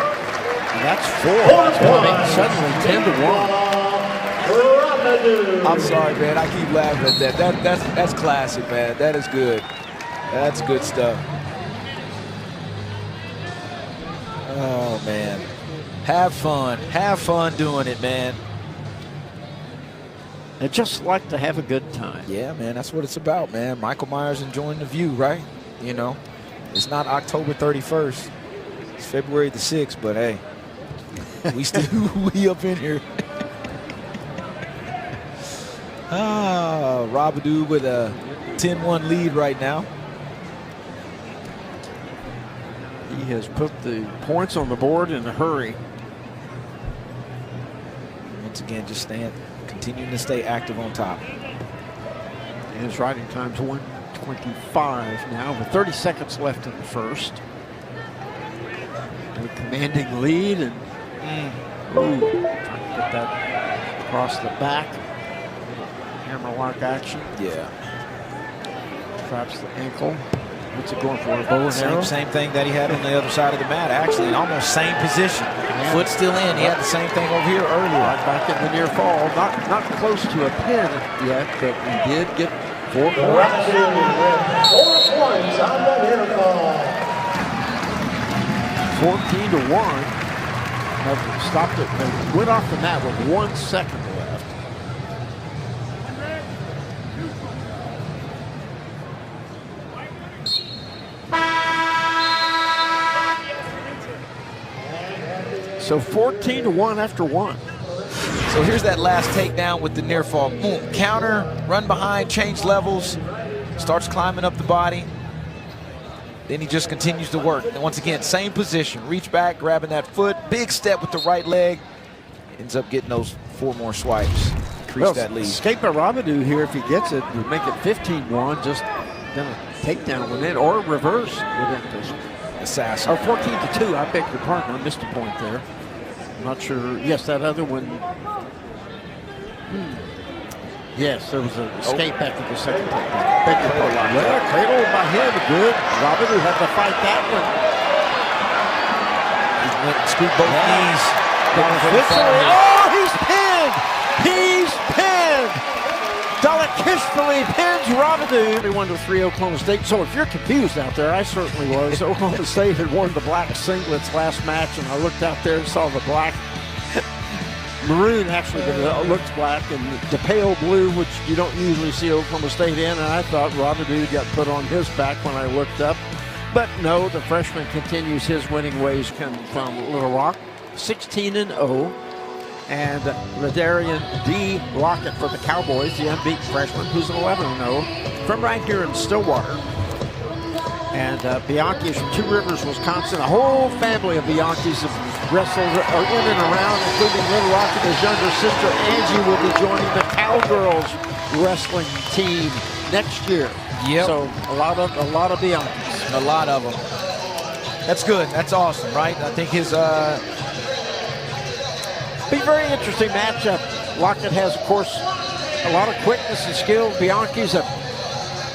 And that's 4. That's going to make it suddenly 10-1. I'm sorry, man. I keep laughing at that. That's classic, man. That is good. That's good stuff. Oh, man. Have fun. Have fun doing it, man. I just like to have a good time. Yeah, man. That's what it's about, man. Michael Myers enjoying the view, right? You know, it's not October 31st. It's February the 6th, but hey, we up in here. Robideau with a 10-1 lead right now. He has put the points on the board in a hurry. Once again, just continuing to stay active on top. His riding time's 1:25 now, with 30 seconds left in the first. A commanding lead, and trying to get that across the back. Hammerlock action. Yeah. Traps the ankle. What's it going for? A bow and arrow? Same thing that he had on the other side of the mat, actually, in almost same position. Yeah. Foot still in. He had the same thing over here earlier. Right back in the near fall. Not close to a pin yet, but he did get 4 points. 4 points on the near fall. 14-1. Stopped it. They went off the mat with 1 second left. So 14-1 after 1. So here's that last takedown with the near fall. Boom, counter, run behind, change levels, starts climbing up the body. Then he just continues to work. And once again, same position. Reach back, grabbing that foot. Big step with the right leg. Ends up getting those 4 more swipes. Increase that lead. Escape by Robideau here, if he gets it, would make it 15-1. Just then a takedown went in, or reverse within this. Assassin. Or 14-2. I beg your pardon. I missed a point there. I'm not sure. Yes, that other one. Yes, there was an escape after the second takedown. Beg your pardon. Well, cradle by him, good. Robideau had to fight that one. He went and scooped both knees. Oh, he's pinned! He's pinned! Dalakishvili pins Robideau. They won to 3 Oklahoma State. So if you're confused out there, I certainly was. Oklahoma State had worn the black singlets last match, and I looked out there and saw the black. Maroon actually, but it looks black, and the pale blue, which you don't usually see Oklahoma State in, and I thought Robideau got put on his back when I looked up. But no, the freshman continues his winning ways coming from Little Rock, 16-0. And Ladarian D. Lockett for the Cowboys, the unbeaten freshman, who's 11-0 from right here in Stillwater. And Bianchi is from Two Rivers, Wisconsin. A whole family of Bianchis have wrestled in and around, including Little Rock, and his younger sister Angie will be joining the Cowgirls wrestling team next year. Yep. So a lot of Bianchis. A lot of them. That's good. That's awesome, right? I think his be a very interesting matchup. Lockett has, of course, a lot of quickness and skill. Bianchi's a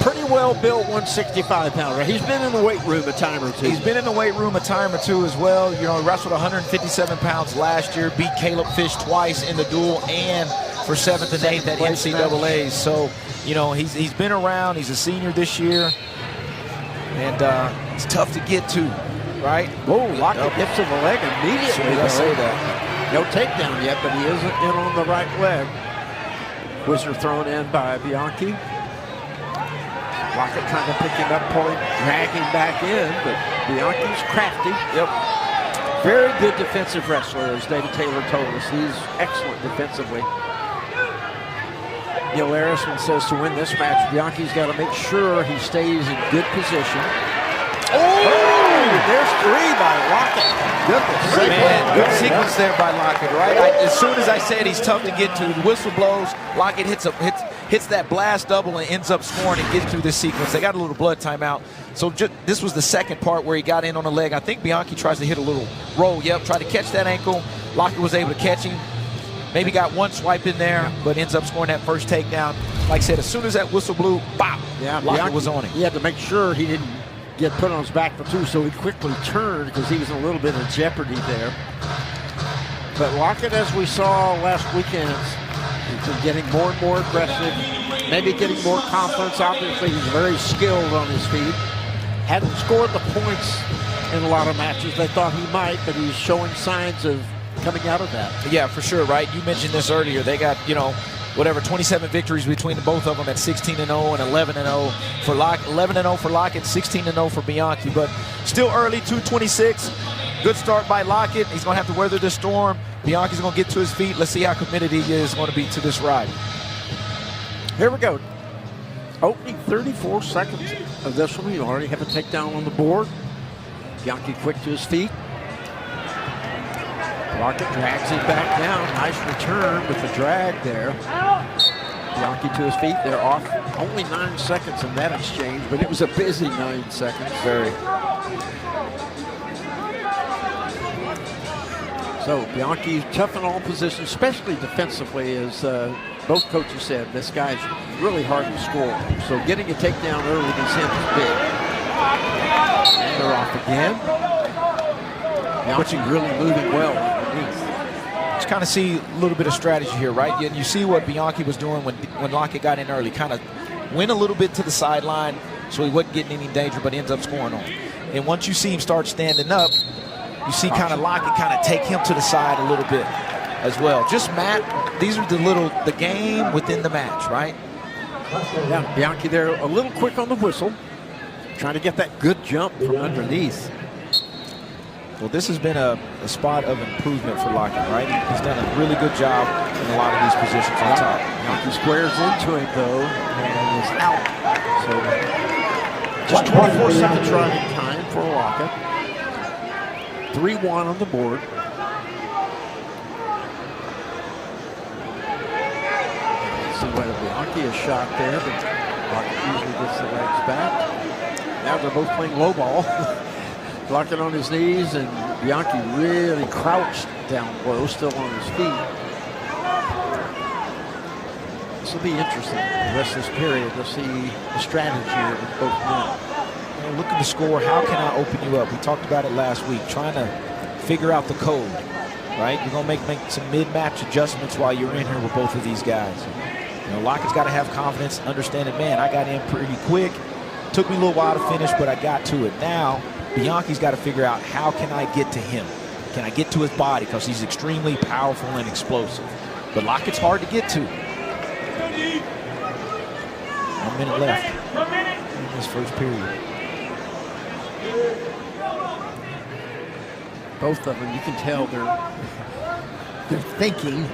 pretty well-built 165-pounder. He's been in the weight room a time or two. He's been in the weight room a time or two as well. You know, he wrestled 157 pounds last year, beat Caleb Fish twice in the duel and for 7th and 8th at NCAA. So, you know, he's been around. He's a senior this year. And it's tough to get to, right? Whoa, Lockett hits in the leg immediately. So did I say that? No takedown yet, but he isn't in on the right leg. Whizzer thrown in by Bianchi. Lockett trying to pick him up, pulling, dragging back in, but Bianchi's crafty. Yep. Very good defensive wrestler, as David Taylor told us. He's excellent defensively. Neil Harrison says to win this match, Bianchi's got to make sure he stays in good position. There's 3 by Lockett. Goodness. Man, good sequence there by Lockett, right? As soon as I said he's tough to get to, the whistle blows, Lockett hits that blast double and ends up scoring and gets through this sequence. They got a little blood timeout. So this was the second part where he got in on the leg. I think Bianchi tries to hit a little roll. Yep, tried to catch that ankle. Lockett was able to catch him. Maybe got one swipe in there, but ends up scoring that first takedown. Like I said, as soon as that whistle blew, bop, Lockett was on him. He had to make sure he didn't get put on his back for 2, so he quickly turned because he was in a little bit of jeopardy there. But Lockett, as we saw last weekend, he's been getting more and more aggressive, maybe getting more confidence. Obviously, he's very skilled on his feet. Hadn't scored the points in a lot of matches they thought he might, but he's showing signs of coming out of that. Yeah, for sure, right? You mentioned this earlier. They got, 27 victories between the both of them at 16-0 and 11-0 for Lockett. 11-0 for Lockett, 16-0 for Bianchi. But still early, 2:26. Good start by Lockett. He's going to have to weather this storm. Bianchi's going to get to his feet. Let's see how committed he is going to be to this ride. Here we go. Opening 34 seconds of this one. You already have a takedown on the board. Bianchi quick to his feet. Lockett drags him back down. Nice return with the drag there. Bianchi to his feet. They're off. Only 9 seconds in that exchange, but it was a busy 9 seconds. Very. So Bianchi tough in all positions, especially defensively, as both coaches said. This guy's really hard to score. So getting a takedown early against him is big. And they're off again. Bianchi really moving well underneath. Just kind of see a little bit of strategy here, right? And you see what Bianchi was doing when Lockett got in early. Kind of went a little bit to the sideline so he wasn't getting any danger, but ends up scoring on. And once you see him start standing up, you see kind of Lockett kind of take him to the side a little bit as well. Just these are the game within the match, right? Yeah, Bianchi there a little quick on the whistle, trying to get that good jump from underneath. Well, this has been a spot of improvement for Lockett, right? He's done a really good job in a lot of these positions on top. Bianchi squares into him, though, and is out. So just 24 seconds running time for Lockett. 3-1 on the board. See whether Bianchi is shot there, but Lockett usually gets the legs back. Now they're both playing low ball. Lockett on his knees, and Bianchi really crouched down low, still on his feet. This will be interesting the rest of this period to see the strategy here with both men. Look at the score. How can I open you up? We talked about it last week, trying to figure out the code, right? You're going to make some mid-match adjustments while you're in here with both of these guys. You know, Lockett's got to have confidence, understanding, man, I got in pretty quick. Took me a little while to finish, but I got to it. Now, Bianchi's got to figure out, how can I get to him? Can I get to his body? Because he's extremely powerful and explosive. But Lockett's hard to get to. 1 minute left in this first period. Both of them, you can tell they're thinking,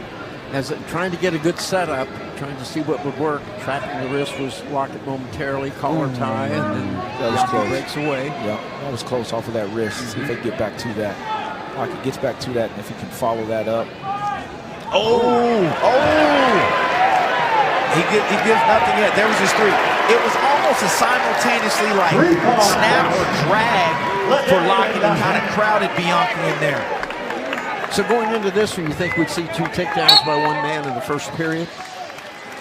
as trying to get a good setup, trying to see what would work. Trapping the wrist was Lockett momentarily, collar tie, and then that was close. Breaks away. Yeah, that was close off of that wrist. See if they get back to that. Lockett gets back to that, and if he can follow that up. He gives nothing yet. There was his 3. It was almost a simultaneously like snap or drag for Lockett, and kind of crowded Bianchi in there. So going into this one, you think we'd see 2 takedowns by one man in the first period?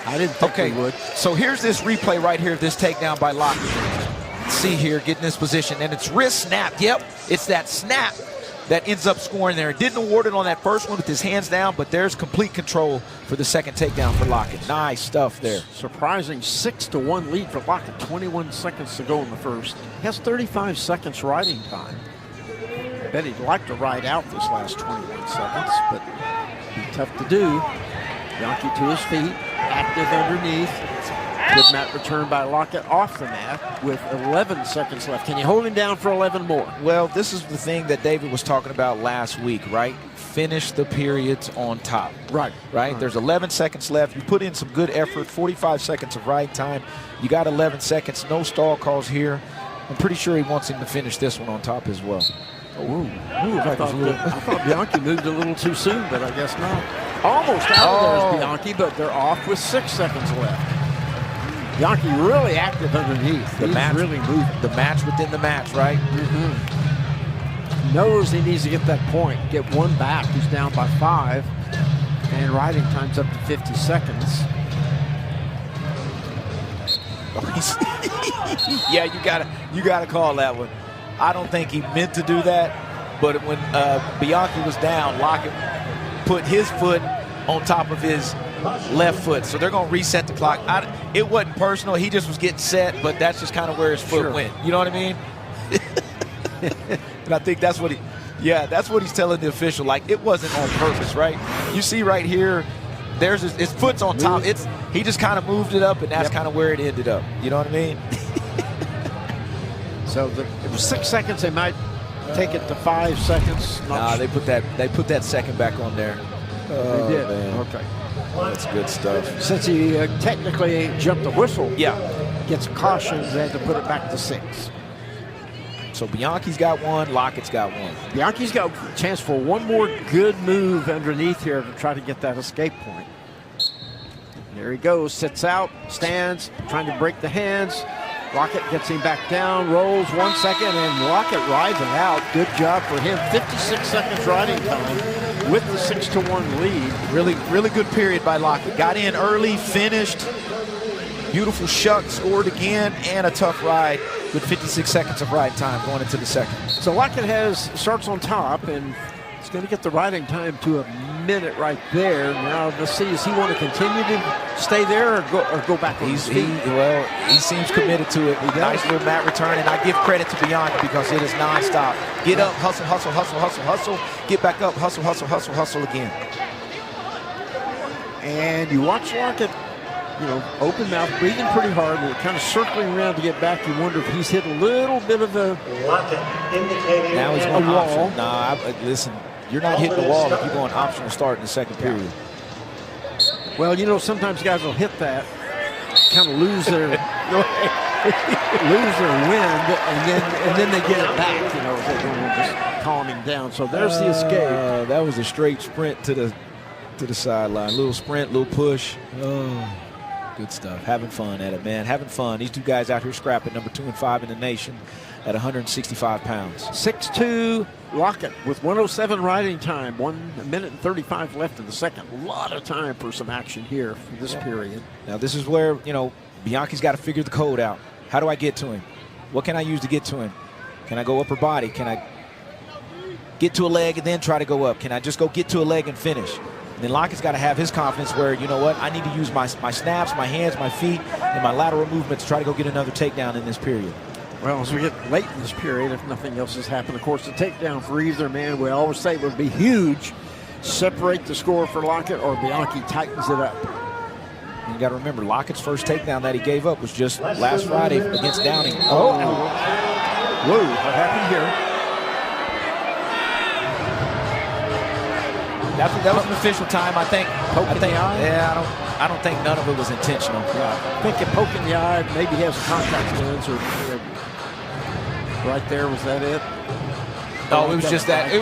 I didn't think we would. So here's this replay right here of this takedown by Lockett. See here, getting this position, and it's wrist snap. Yep, it's that snap that ends up scoring there. Didn't award it on that first one with his hands down, but there's complete control for the second takedown for Lockett. Nice stuff there. Surprising 6-1 lead for Lockett. 21 seconds to go in the first. He has 35 seconds riding time. I bet he'd like to ride out this last 21 seconds, but be tough to do. Bianchi to his feet, active underneath. Good mat return by Lockett off the mat with 11 seconds left. Can you hold him down for 11 more? Well, this is the thing that David was talking about last week, right? Finish the periods on top. Right. There's 11 seconds left. You put in some good effort, 45 seconds of ride time. You got 11 seconds, no stall calls here. I'm pretty sure he wants him to finish this one on top as well. I thought Bianchi moved a little too soon, but I guess not. Almost out of there is Bianchi, but they're off with 6 seconds left. Bianchi really active underneath. He's really moving. The match within the match, right? Knows he needs to get that point, get one back. He's down by 5, and riding time's up to 50 seconds. Yeah, you gotta call that one. I don't think he meant to do that, but when Bianchi was down, Lockett put his foot on top of his left foot, so they're going to reset the clock. It wasn't personal. He just was getting set, but that's just kind of where his foot went. You know what I mean? And I think that's what that's what he's telling the official. Like, it wasn't on purpose, right? You see right here, there's his foot's on top. He just kind of moved it up, and that's kind of where it ended up. You know what I mean? So it was 6 seconds. They might take it to 5 seconds. Nah, they put that second back on there. They did. Man. Okay. That's good stuff. Since he technically jumped the whistle, gets a caution, they had to put it back to 6. So Bianchi's got 1, Lockett's got 1. Bianchi's got a chance for one more good move underneath here to try to get that escape point. There he goes, sits out, stands, trying to break the hands. Lockett gets him back down, rolls 1 second, and Lockett rides it out. Good job for him. 56 seconds riding time with the 6-1 lead. Really good period by Lockett. Got in early, finished. Beautiful shuck, scored again, and a tough ride with 56 seconds of ride time going into the second. So Lockett starts on top, and he's going to get the riding time to a minute right there. Now let's see, does he want to continue to stay there or go back on his feet? He seems committed to it. Nice little mat return, and I give credit to Bianchi because it is nonstop. Get up, hustle, hustle, hustle, hustle, hustle. Get back up, hustle, hustle, hustle, hustle again. And you watch Lockett, open mouth, breathing pretty hard, and kind of circling around to get back. You wonder if he's hit a little bit of a now he's going wall. Nah, listen, you're not hitting the wall if you're going optional start in the second period. Well, sometimes guys will hit that, kind of lose their wind, and then they get it back. They're going to just calm him down. So there's the escape. That was a straight sprint to the sideline. Little sprint, little push. Oh. Good stuff. Having fun at it, man. Having fun. These two guys out here scrapping, number 2 and 5 in the nation at 165 pounds. 6'2", Lockett with 107 riding time. 1 minute and 35 left in the second. A lot of time for some action here for this period. Now this is where, Bianchi's got to figure the code out. How do I get to him? What can I use to get to him? Can I go upper body? Can I get to a leg and then try to go up? Can I just go get to a leg and finish? And then Lockett's got to have his confidence where, you know what, I need to use my snaps, my hands, my feet, and my lateral movement to try to go get another takedown in this period. Well, as we get late in this period, if nothing else has happened, of course, the takedown for either man, we always say, would be huge. Separate the score for Lockett, or Bianchi tightens it up. And you got to remember, Lockett's first takedown that he gave up was just last Friday against Downing. Oh, whoa, what happened here? That was an official time, I think. Poking the eye? Yeah, I don't think none of it was intentional. Yeah, I think it poking the eye, maybe he has a contact lens, or right there, was that it? No, it was just that. It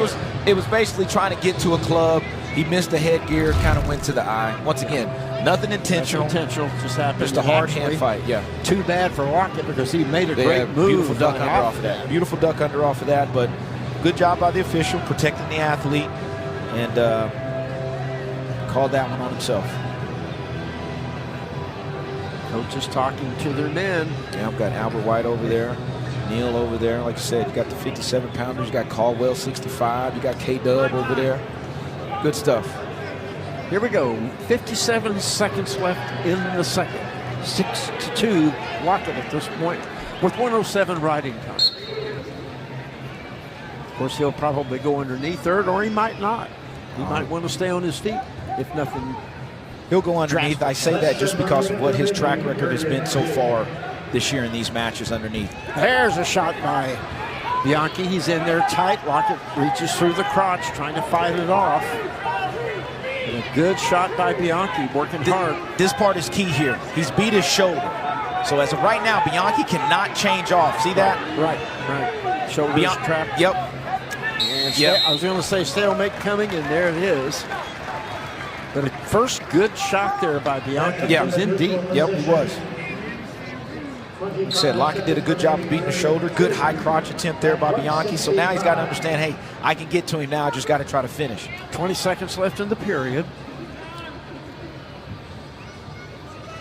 was basically trying to get to a club. He missed the headgear, kind of went to the eye. Once again, nothing intentional. Just happened. Just a hard hand fight, yeah. Too bad for Lockett because he made a great move. Beautiful duck under off of that. Beautiful duck under off of that, but good job by the official protecting the athlete, and called that one on himself. Coaches talking to their men. Yeah, I've got Albert White over there, Neal over there. Like I said, you got the 57-pounders. You got Caldwell, 65. You got K-Dub over there. Good stuff. Here we go. 57 seconds left in the second. 6-2 Lockett at this point with 1:07 riding time. Of course, he'll probably go underneath third, or he might not. He might want to stay on his feet, if nothing. He'll go underneath. I say that just because of what his track record has been so far this year in these matches underneath. There's a shot by Bianchi. He's in there tight. Lockett reaches through the crotch, trying to fight it off. And a good shot by Bianchi, working hard. This part is key here. He's beat his shoulder. So as of right now, Bianchi cannot change off. See that? Right. Shoulder trapped. Yep. And I was going to say stalemate coming, and there it is. But a first good shot there by Bianchi. Yeah. He was in deep. Yep, he was. Like I said, Lockett did a good job of beating the shoulder. Good high crotch attempt there by Bianchi. So now he's got to understand, hey, I can get to him now. I just got to try to finish. 20 seconds left in the period.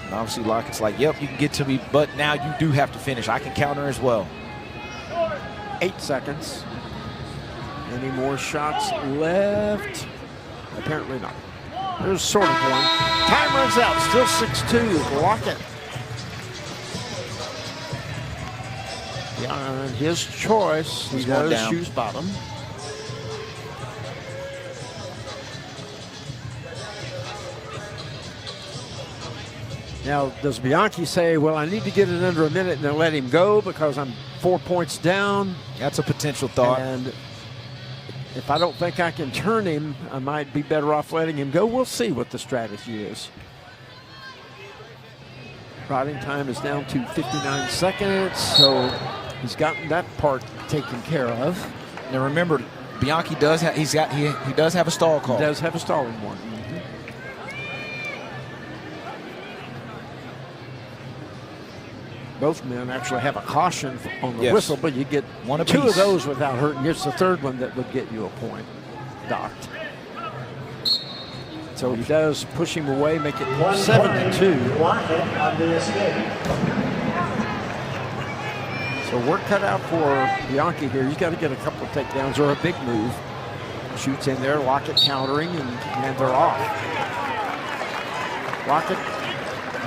And obviously, Lockett's like, yep, you can get to me, but now you do have to finish. I can counter as well. 8 seconds. Any more shots left? Apparently not. There's sort of one. Time runs out. Still 6-2. Lockett. Beyond his choice, he does choose bottom. Now, does Bianchi say, well, I need to get it under a minute and then let him go because I'm 4 points down? That's a potential thought. And if I don't think I can turn him, I might be better off letting him go. We'll see what the strategy is. Riding time is down to 59 seconds, so he's gotten that part taken care of. Now remember, Bianchi does have he does have a stall call. He does have a stalling one. Both men actually have a caution on the whistle, but you get two of those without hurting. It's the third one that would get you a point docked. So he does push him away, make it 7-2. So work cut out for Bianchi here. He's got to get a couple of takedowns or a big move. Shoots in there, Lockett countering, and they're off. Lockett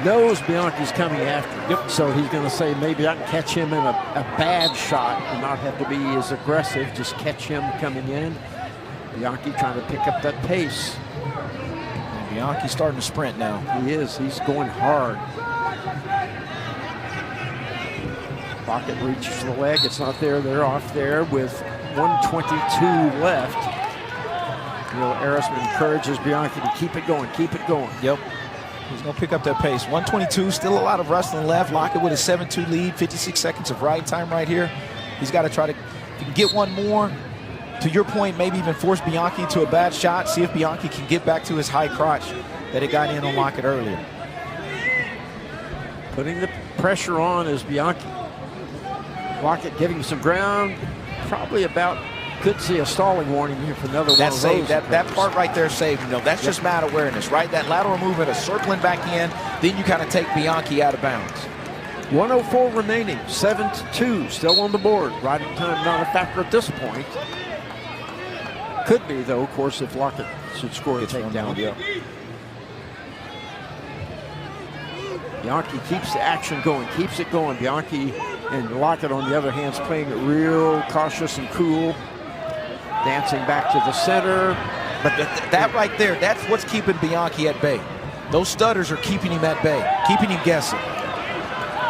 knows Bianchi's coming after him. Yep. So he's going to say, maybe I can catch him in a bad shot and not have to be as aggressive, just catch him coming in. Bianchi trying to pick up that pace. And Bianchi's starting to sprint now. He is. He's going hard. Lockett reaches for the leg. It's not there. They're off there with 1:22 left. Will Arisman encourages Bianchi to keep it going. Keep it going. Yep. He's going to pick up that pace. 1:22, still a lot of wrestling left. Lockett with a 7-2 lead, 56 seconds of ride time right here. He's got to try to get one more. To your point, maybe even force Bianchi to a bad shot. See if Bianchi can get back to his high crotch that it got in on Lockett earlier. Putting the pressure on is Bianchi. Lockett giving some ground. Probably about, could see a stalling warning here for another one of those. That part right there saved. You know, that's just mat awareness, right? That lateral movement of circling back in, then you kind of take Bianchi out of bounds. 1:04 remaining, 7-2, still on the board. Riding time not a factor at this point. Could be, though, of course, if Lockett should score a takedown. Yeah. Bianchi keeps the action going, keeps it going. Bianchi and Lockett, on the other hand, is playing it real cautious and cool. Dancing back to the center. But that right there, that's what's keeping Bianchi at bay. Those stutters are keeping him at bay, keeping him guessing.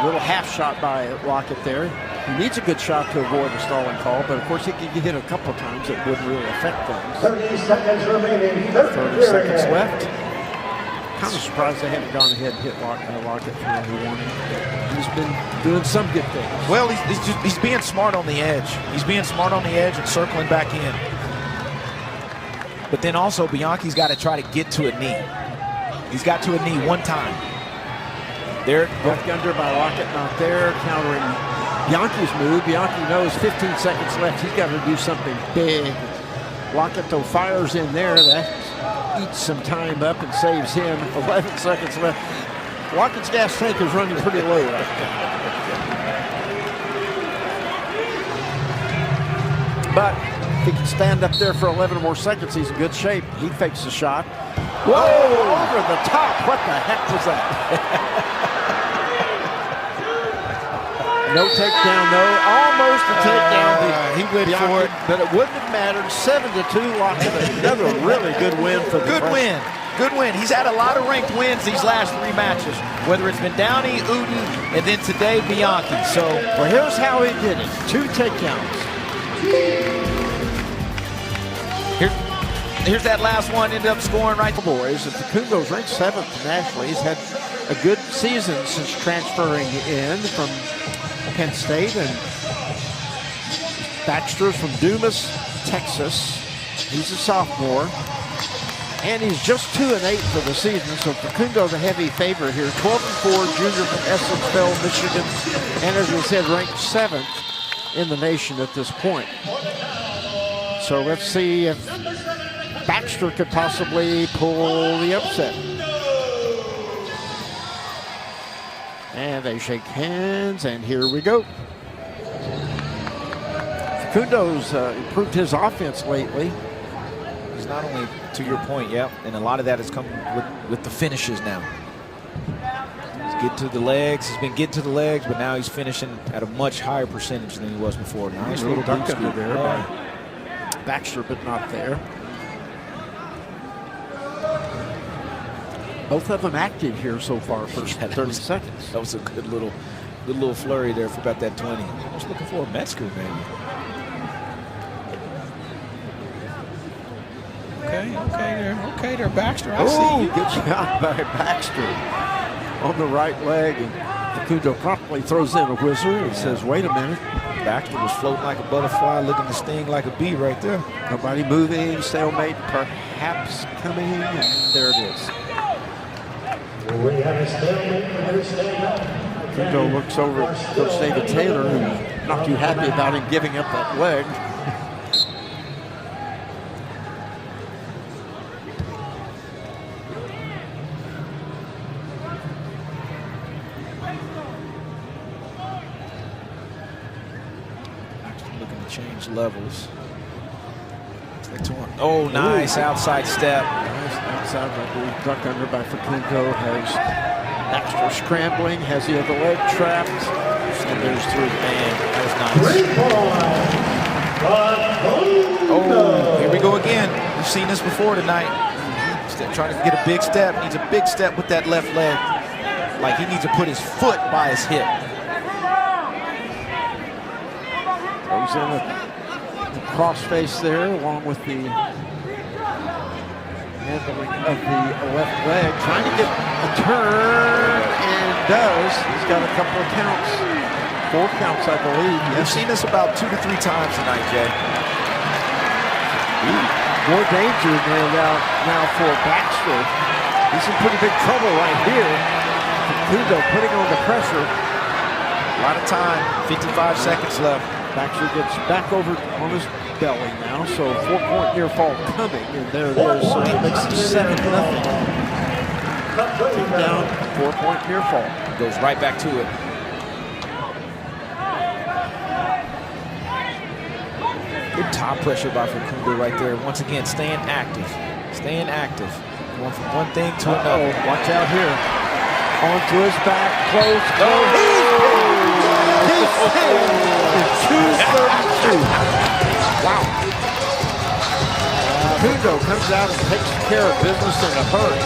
Little half shot by Lockett there. He needs a good shot to avoid a stalling call, but of course he can get hit a couple times. It wouldn't really affect things. 30 seconds remaining. 30 seconds left. Kind of surprised they haven't gone ahead and hit Lockett for the warning. He's been doing some good things. Well, he's being smart on the edge. He's being smart on the edge and circling back in. But then also Bianchi's got to try to get to a knee. He's got to a knee one time. There. Left under by Lockett, not there. Countering Bianchi's move. Bianchi knows 15 seconds left. He's got to do something big. Lockett, though, fires in there. That eats some time up and saves him. 11 seconds left. Lockett's gas tank is running pretty low right now. But if he can stand up there for 11 more seconds, he's in good shape. He fakes the shot. Whoa, over the top. What the heck was that? No takedown, though. Almost a takedown. He went for it. But it wouldn't have mattered. 7-2, Lockett. Another really good win for the Good win. Good win. He's had a lot of ranked wins these last 3 matches, whether it's been Downey, Uden, and then today Bianchi. So, well, here's how he did it. 2 takedowns. here's that last one. Ended up scoring right. Cowboys. And Facundo's ranked 7th nationally. He's had a good season since transferring in from Penn State. And Baxter's from Dumas, Texas. He's a sophomore. And he's just 2-8 for the season, so Facundo the heavy favorite here. 12-4, junior from Essexville, Michigan, and as we said, ranked 7th in the nation at this point. So let's see if Baxter could possibly pull the upset. And they shake hands, and here we go. Facundo's improved his offense lately. He's not only, to your point, yeah, and a lot of that has come with the finishes now. He's getting to the legs. He's been getting to the legs, but now he's finishing at a much higher percentage than he was before. Nice little duck under there by Baxter, but not there. Both of them active here so far, first 30 seconds. That was a good little flurry there for about that 20. I was looking for a Metzger, maybe. Okay there, Baxter. I see you. Good shot by Baxter on the right leg, and Facundo promptly throws in a whizzer and says, wait a minute. Baxter was floating like a butterfly, looking to sting like a bee right there. Nobody moving, stalemate perhaps coming, and there it is. We have a stalemate. Facundo looks over at Coach David Taylor, who's not too happy about him giving up that leg. Change levels. Oh, nice outside step. Nice outside, I believe, duck under by Facundo. Has Baxter scrambling, has the other leg trapped, and there's 3. Man, that was nice. Oh, here we go again. We've seen this before tonight. Trying to get a big step. Needs a big step with that left leg. Like he needs to put his foot by his hip. Throws in the cross face there, along with the handling of the left leg. Trying to get a turn, and does. He's got a couple of counts. 4 counts, I believe. We've seen this about 2 to 3 times tonight, Jay. More danger now for Baxter. He's in pretty big trouble right here. Facundo putting on the pressure. A lot of time. 55 seconds left. Baxter gets back over on his belly now, so 4-point near fall coming, and there it is. So it makes it 7-0. Take down, 4-point near fall. Goes right back to it. Good top pressure by Facundo right there. Once again, staying active. Staying active. Going from one thing to another. Watch out here. Onto his back. Close. He's 232. Wow. Facundo comes out and takes care of business in a hurry.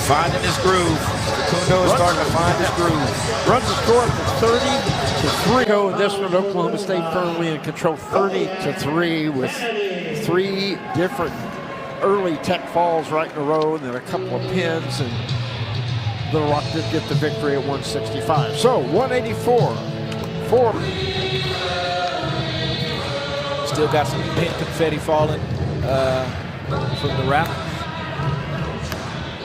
Finding his groove. Facundo is starting to find his groove. Runs the score to 30-3. Go in this one. Oklahoma State firmly in control, 30-3, with 3 different early tech falls right in a row, and then a couple of pins, and Little Rock did get the victory at 165. So 184. Still got some pin confetti falling from the wrap.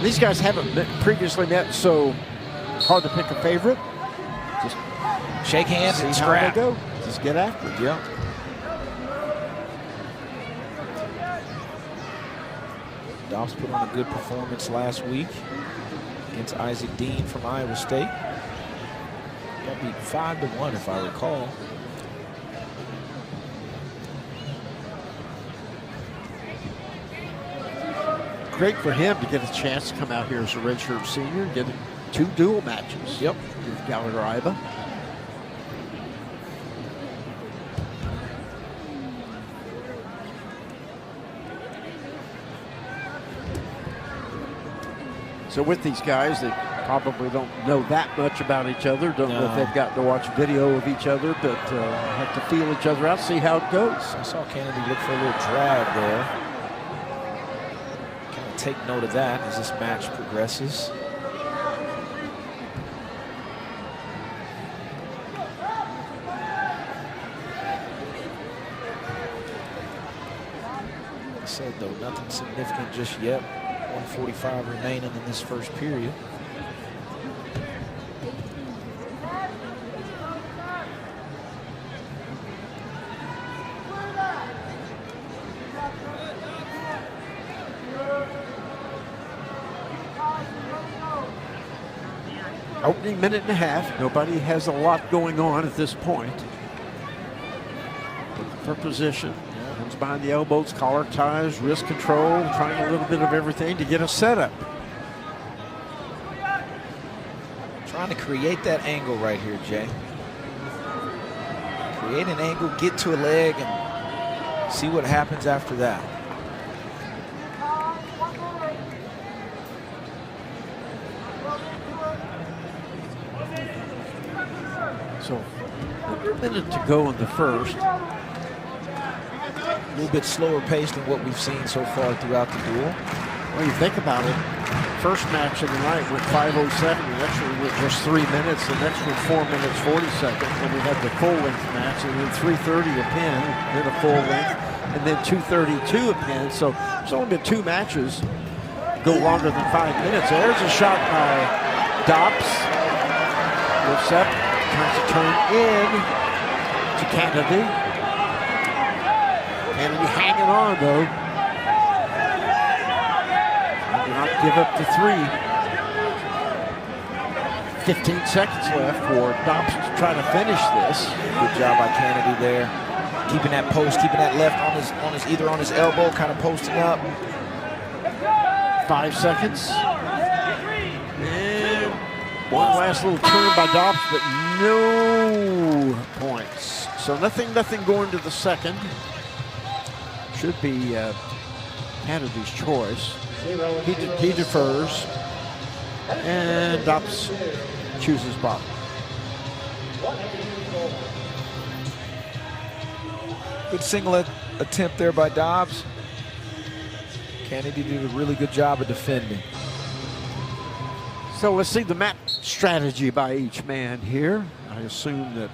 These guys haven't previously met, so hard to pick a favorite. Just shake hands and see how they scrap. go. Just get after it. Yeah. Dobbs put on a good performance last week against Isaac Dean from Iowa State. Got beat 5-1 if I recall. Great for him to get a chance to come out here as a redshirt senior and get 2 dual matches. Yep. With Gallagher-Iba. So with these guys, they probably don't know that much about each other. Don't know if they've gotten to watch video of each other, but have to feel each other out, see how it goes. I saw Kennedy look for a little drag there. Kind of take note of that as this match progresses. Like I said, though, nothing significant just yet. 145 remaining in this first period. Opening minute and a half. Nobody has a lot going on at this point. Looking for position. Comes behind the elbows, collar ties, wrist control, trying a little bit of everything to get a setup. Trying to create that angle right here, Jay. Create an angle, get to a leg, and see what happens after that. So, a minute to go in the first. A little bit slower paced than what we've seen so far throughout the duel. Well, you think about it, first match of the night went 5:07. The next one went just 3 minutes. The next one 4 minutes 40 seconds. And we had the full length match, and then 3:30 a pin, then a full length, and then 2:32 a pin. So there's only been 2 matches go longer than 5 minutes. There's a shot by Dobbs. Lifts up, tries to turn in to Kennedy. Kennedy hanging on, though. Do not give up the 3. 15 seconds left for Dobbs to try to finish this. Good job by Kennedy there. Keeping that post, keeping that left on his either on his elbow, kind of posting up. 5 seconds. And one last little turn by Dobbs, but no points. So nothing going to the second. Should be Kennedy's choice. He defers, and Dobbs chooses bottom. Good single attempt there by Dobbs. Kennedy did a really good job of defending. So let's see the mat strategy by each man here. I assume that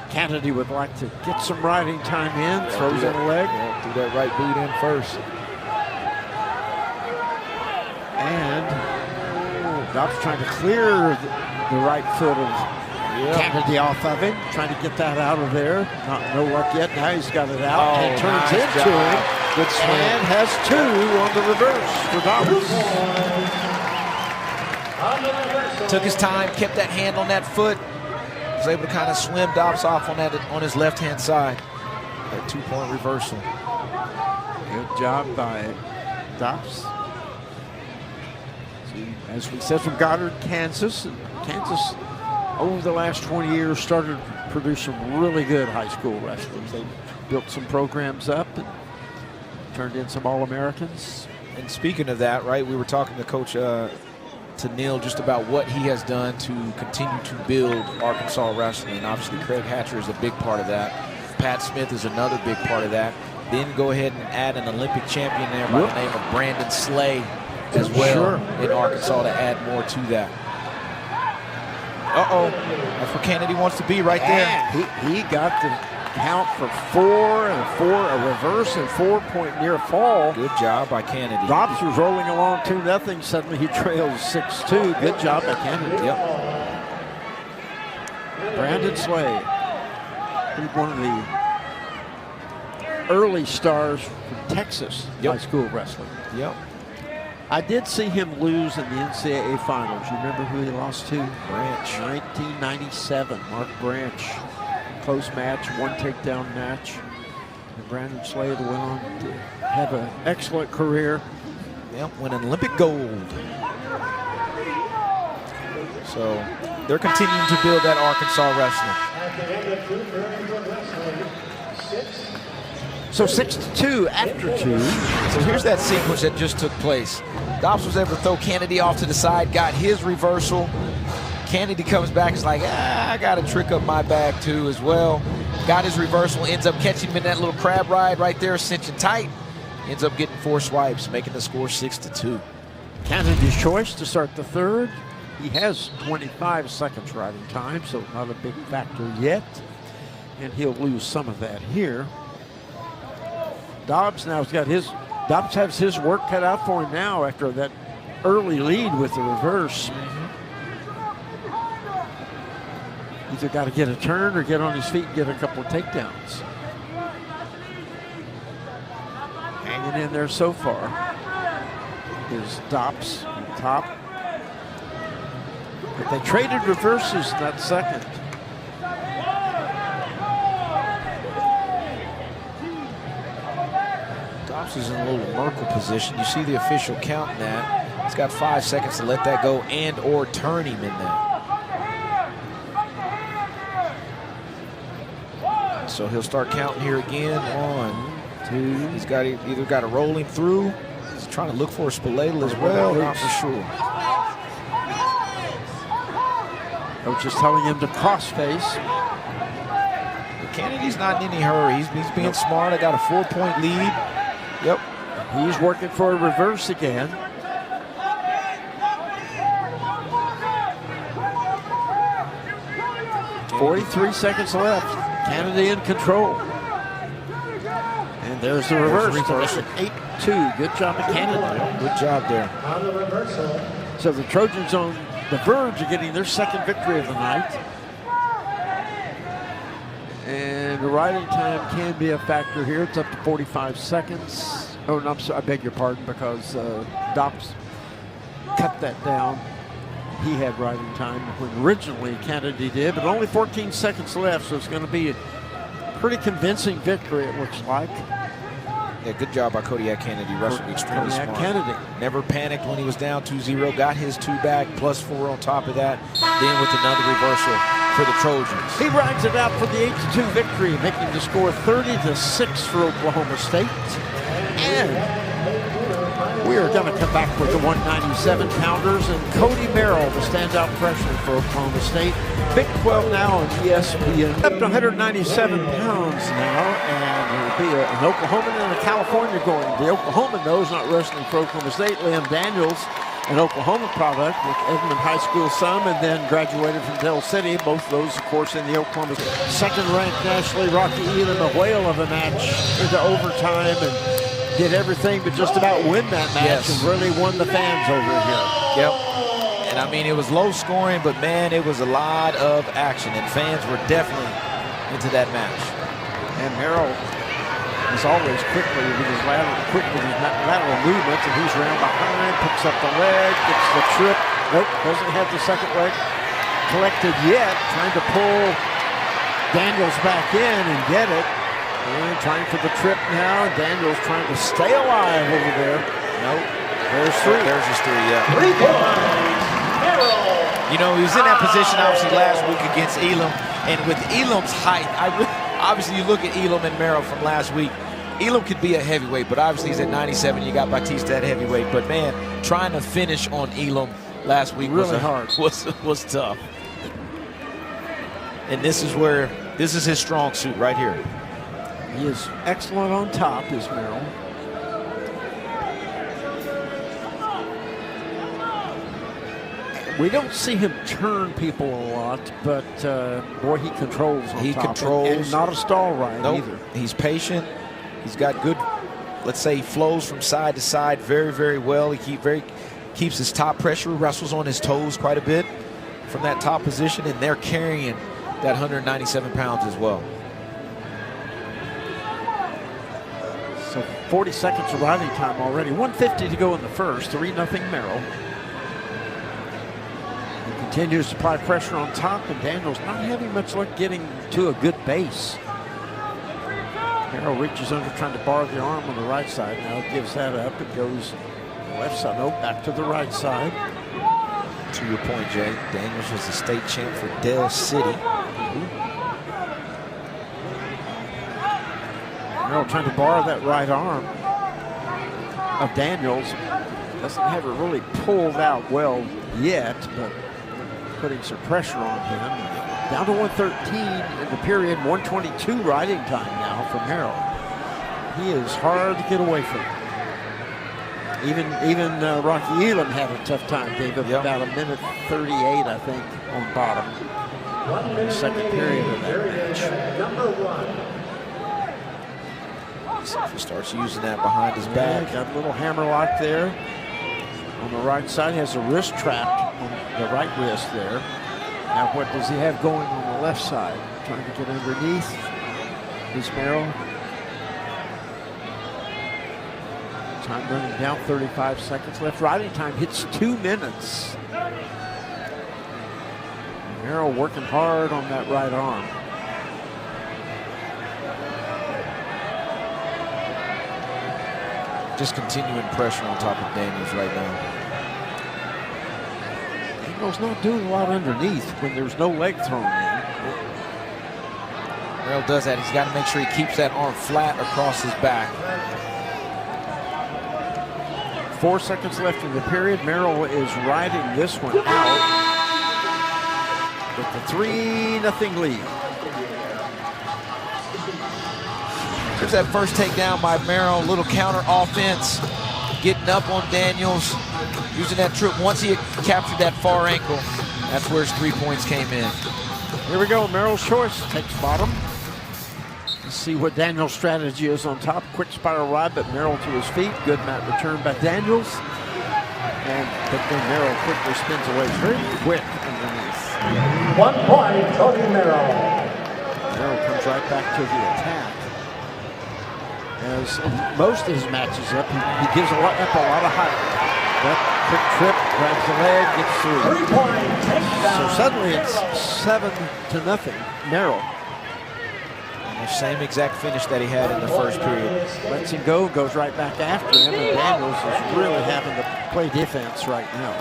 Kennedy would like to get some riding time in, throws in a leg. Yeah, threw that right boot in first. And Dobbs trying to clear the right foot of Kennedy off of him, trying to get that out of there. No luck yet. Now he's got it out and turns into him. Good swing. And has 2 on the reverse for Dobbs. Took his time, kept that hand on that foot. Was able to kind of swim Dobbs off on his left-hand side. That 2-point reversal. Good job by Douset. As we said, from Goddard, Kansas. And Kansas, over the last 20 years, started to produce some really good high school wrestlers. They built some programs up and turned in some All-Americans. And speaking of that, right, we were talking to Coach to Neil just about what he has done to continue to build Arkansas wrestling. And obviously, Craig Hatcher is a big part of that. Pat Smith is another big part of that. Then go ahead and add an Olympic champion there by the name of Brandon Slay as well in Arkansas to add more to that. Uh-oh, that's where Kennedy wants to be right there. He got the count for 4 and a reverse and 4-point near fall. Good job by Kennedy. Dobbs was rolling along 2-0. Suddenly he trails 6-2. Good job by Kennedy. Yep. Brandon Slay, one of the early stars from Texas high school wrestling. Yep. I did see him lose in the NCAA finals. You remember who he lost to? Branch. 1997, Mark Branch. Close match, one takedown match. And Brandon Slay went on to have an excellent career. Yep, win Olympic gold. So they're continuing to build that Arkansas wrestling. So 6-2 after 2. So here's that sequence that just took place. Dobbs was able to throw Kennedy off to the side, got his reversal. Kennedy comes back, is like, I got a trick up my bag too as well. Got his reversal, ends up catching him in that little crab ride right there, cinching tight. Ends up getting 4 swipes, making the score 6-2. Kennedy's choice to start the third. He has 25 seconds riding time, so not a big factor yet. And he'll lose some of that here. Dobbs now's got Dobbs has his work cut out for him now after that early lead with the reverse. Either got to get a turn or get on his feet and get a couple of takedowns. Hanging in there so far is Dobbs on top. But they traded reverses in that second. Dobbs is in a little Merkle position. You see the official counting that. He's got 5 seconds to let that go and or turn him in there. So he'll start counting here again. 1, 2. He's got either got to roll him through. He's trying to look for a Spratley as well. Not for sure. Coach is telling him to cross-face. But Kennedy's not in any hurry. He's being smart. I got a 4-point lead. Yep. He's working for a reverse again. .43 seconds left. Kennedy in control. And there's the reverse. 8-2. Good job of Kennedy. Good job there. On the reversal. So the Trojans on the verge of getting their second victory of the night. And the riding time can be a factor here. It's up to 45 seconds. Oh, no, I beg your pardon, because Dobbs cut that down. He had riding time when originally Kennedy did, but only 14 seconds left, so it's going to be a pretty convincing victory, it looks like. Yeah, good job by Kodiak Kennedy. Wrestled extremely smart. Kennedy. Never panicked when he was down 2-0. Got his 2 back, +4 on top of that. Then with another reversal for the Trojans. He rides it out for the 8-2 victory, making the score 30-6 for Oklahoma State. And we are going to come back with the 197-pounders and Cody Merrill, the standout freshman for Oklahoma State. Big 12 now on ESPN. Up to 197 pounds now, and it'll be an Oklahoman and a California going. The Oklahoman, though, is not wrestling for Oklahoma State. Liam Daniels, an Oklahoma product with Edmond High School some, and then graduated from Del City. Both those, of course, in the Oklahoma second-ranked nationally. Rocky Elam, a whale of a match into overtime, and did everything but just about win that match and really won the fans over here. Yep. And I mean, it was low scoring, but man, it was a lot of action, and fans were definitely into that match. And Merrill is always quick with his lateral movements, and he's around behind, picks up the leg, gets the trip. Nope, doesn't have the second leg collected yet. Trying to pull Daniels back in and get it. And trying for the trip now. Daniels trying to stay alive over there. Nope. There's three. There's his three, yeah. 3 points. Merrill. You know, he was in that position obviously last week against Elam. And with Elam's height, obviously you look at Elam and Merrill from last week. Elam could be a heavyweight, but obviously he's at 97. You got Batista at heavyweight. But man, trying to finish on Elam last week really hard. Was tough. And this is his strong suit right here. He is excellent on top, is Merrill. We don't see him turn people a lot, but boy, he controls on He top. controls. And not a stall ride either. He's patient. He's got good, let's say, flows from side to side very, very well. He keeps his top pressure, wrestles on his toes quite a bit from that top position, and they're carrying that 197 pounds as well. So 40 seconds of riding time already. 1:50 to go in the first. 3-0 Merrill. He continues to apply pressure on top, and Daniels not having much luck getting to a good base. Merrill reaches under trying to bar the arm on the right side. Now gives that up. It goes left side. Oh, back to the right side. To your point, Jay, Daniels was the state champ for Del City. Merrill trying to bar that right arm of Daniels. Doesn't have it really pulled out well yet, but putting some pressure on him. Down to 113 in the period, 122 riding time now for Merrill. He is hard to get away from. Even Rocky Elam had a tough time. Gave up about 1:38, I think, on bottom. Second period of that match. Number 1. So if he starts using that behind his back. Got a little hammer lock there. On the right side, has a wrist trapped on the right wrist there. Now what does he have going on the left side? Trying to get underneath. Is Merrill. Time running down, 35 seconds left. Riding time hits 2 minutes. Merrill working hard on that right arm. Just continuing pressure on top of Daniels right now. Daniels not doing a lot underneath when there's no leg thrown in. Merrill does that. He's got to make sure he keeps that arm flat across his back. 4 seconds left in the period. Merrill is riding this one out with the 3-0 lead. There's that first takedown by Merrill. Little counter offense. Getting up on Daniels. Using that trip. Once he captured that far ankle, that's where his 3 points came in. Here we go. Merrill's choice takes bottom. Let's see what Daniels' strategy is on top. Quick spiral ride, but Merrill to his feet. Good mat return by Daniels. But then Merrill quickly spins away very quick underneath. 1 point, Tony Merrill. Merrill comes right back to the attack. As in most of his matches up, he gives up a lot of height. That quick trip, grabs the leg, gets through. 3 point takedown. So suddenly it's 7-0 Merrill. The same exact finish that he had in the first period. Lets him go, goes right back after him, and Daniels is really having to play defense right now.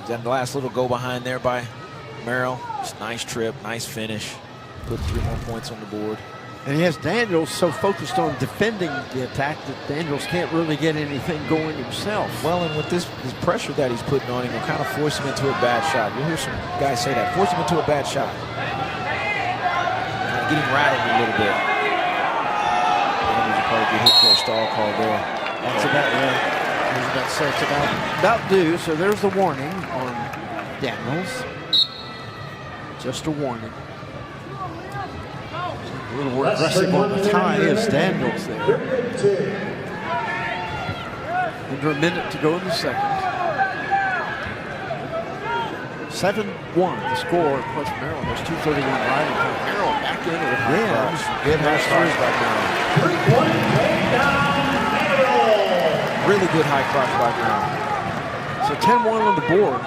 Then the last little go behind there by Merrill. Just nice trip, nice finish. Put 3 more points on the board. And he has Daniels so focused on defending the attack that Daniels can't really get anything going himself. Well, and with this pressure that he's putting on him, will kind of force him into a bad shot. You'll hear some guys say that. Force him into a bad shot. Kind of get him rattled a little bit. Daniels will probably get hit for a stall call there. That's about, so it's about due. So there's the warning on Daniels. Just a warning. A little more aggressive on the tie is Daniels there. Under a minute to go in the second. 7-1 the score, plus Merrill has 2:31 riding time. Merrill back in it again. Good high cross by Merrill. Really good high cross by Merrill. So 10-1 on the board.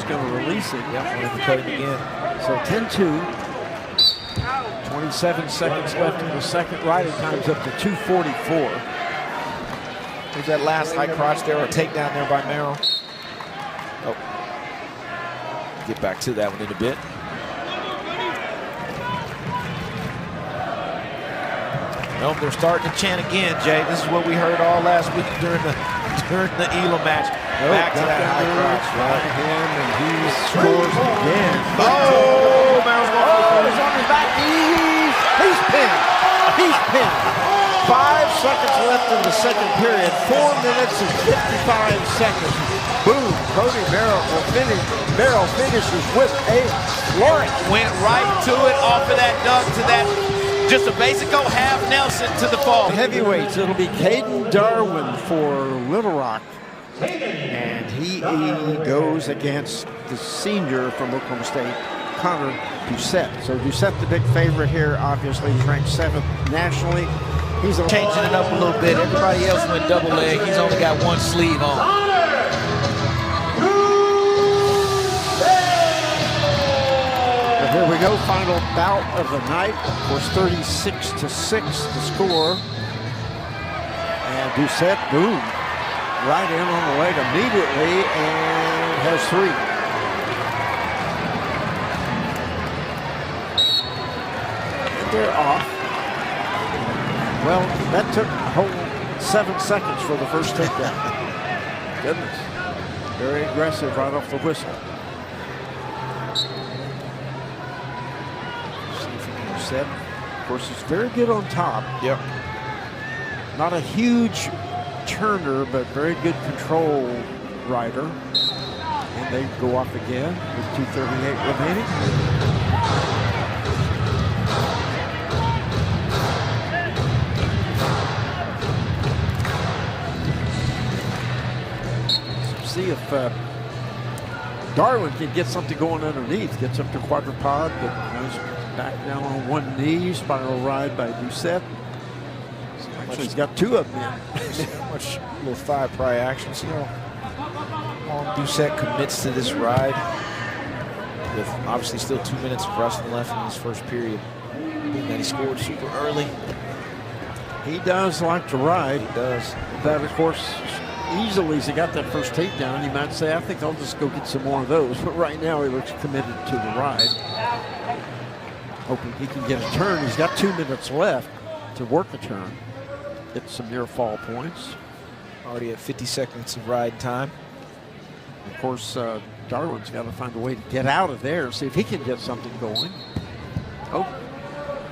going to release him. Yep, we're going to cut him again. So 10-2. 27 seconds left in the second. Riding time's up to 2:44. There's that last high crotch there, or takedown there by Merrill. Oh. Get back to that one in a bit. Nope, they're starting to chant again, Jay. This is what we heard all last week during the Elam match. Back to that high crotch. Right hand, and he scores again. Oh, Merrill's going Oh, he's on his back. He's pinned. He's pinned. 5 seconds left in the second period. 4 minutes and 55 seconds. Boom. Cody Merrill finishes with a flurry. Went right to it off of that duck to that. Just a basic half Nelson to the fall. Heavyweights, it'll be Caden Darwin for Little Rock. And he goes against the senior from Oklahoma State, Connor Douset. So Douset, the big favorite here, obviously. He's ranked 7th nationally. He's changing it up a little bit. Everybody else went double leg. He's only got one sleeve on. Here we go, final bout of the night. Of course, 36-6 the score. And Douset, boom, right in on the leg immediately and has 3. And they're off. Well, that took a whole 7 seconds for the first takedown. Goodness. Very aggressive right off the whistle. Of course, he's very good on top. Yep. Not a huge turner, but very good control rider. And they go off again with 2:38 remaining. So see if Darwin can get something going underneath. Gets up to quadrupod, but goes back down on one knee. Spiral ride by Douset. Actually, he's got 2 of them in. Much little thigh pry action. See how long Douset commits to this ride with obviously still 2 minutes of wrestling left in this first period. Being that he scored super early. He does like to ride. He does. That, of course, easily as he got that first takedown, he might say, I think I'll just go get some more of those. But right now, he looks committed to the ride. Hoping he can get a turn. He's got 2 minutes left to work a turn. Get some near fall points. Already at 50 seconds of ride time. Of course, Darwin's got to find a way to get out of there, see if he can get something going. Oh,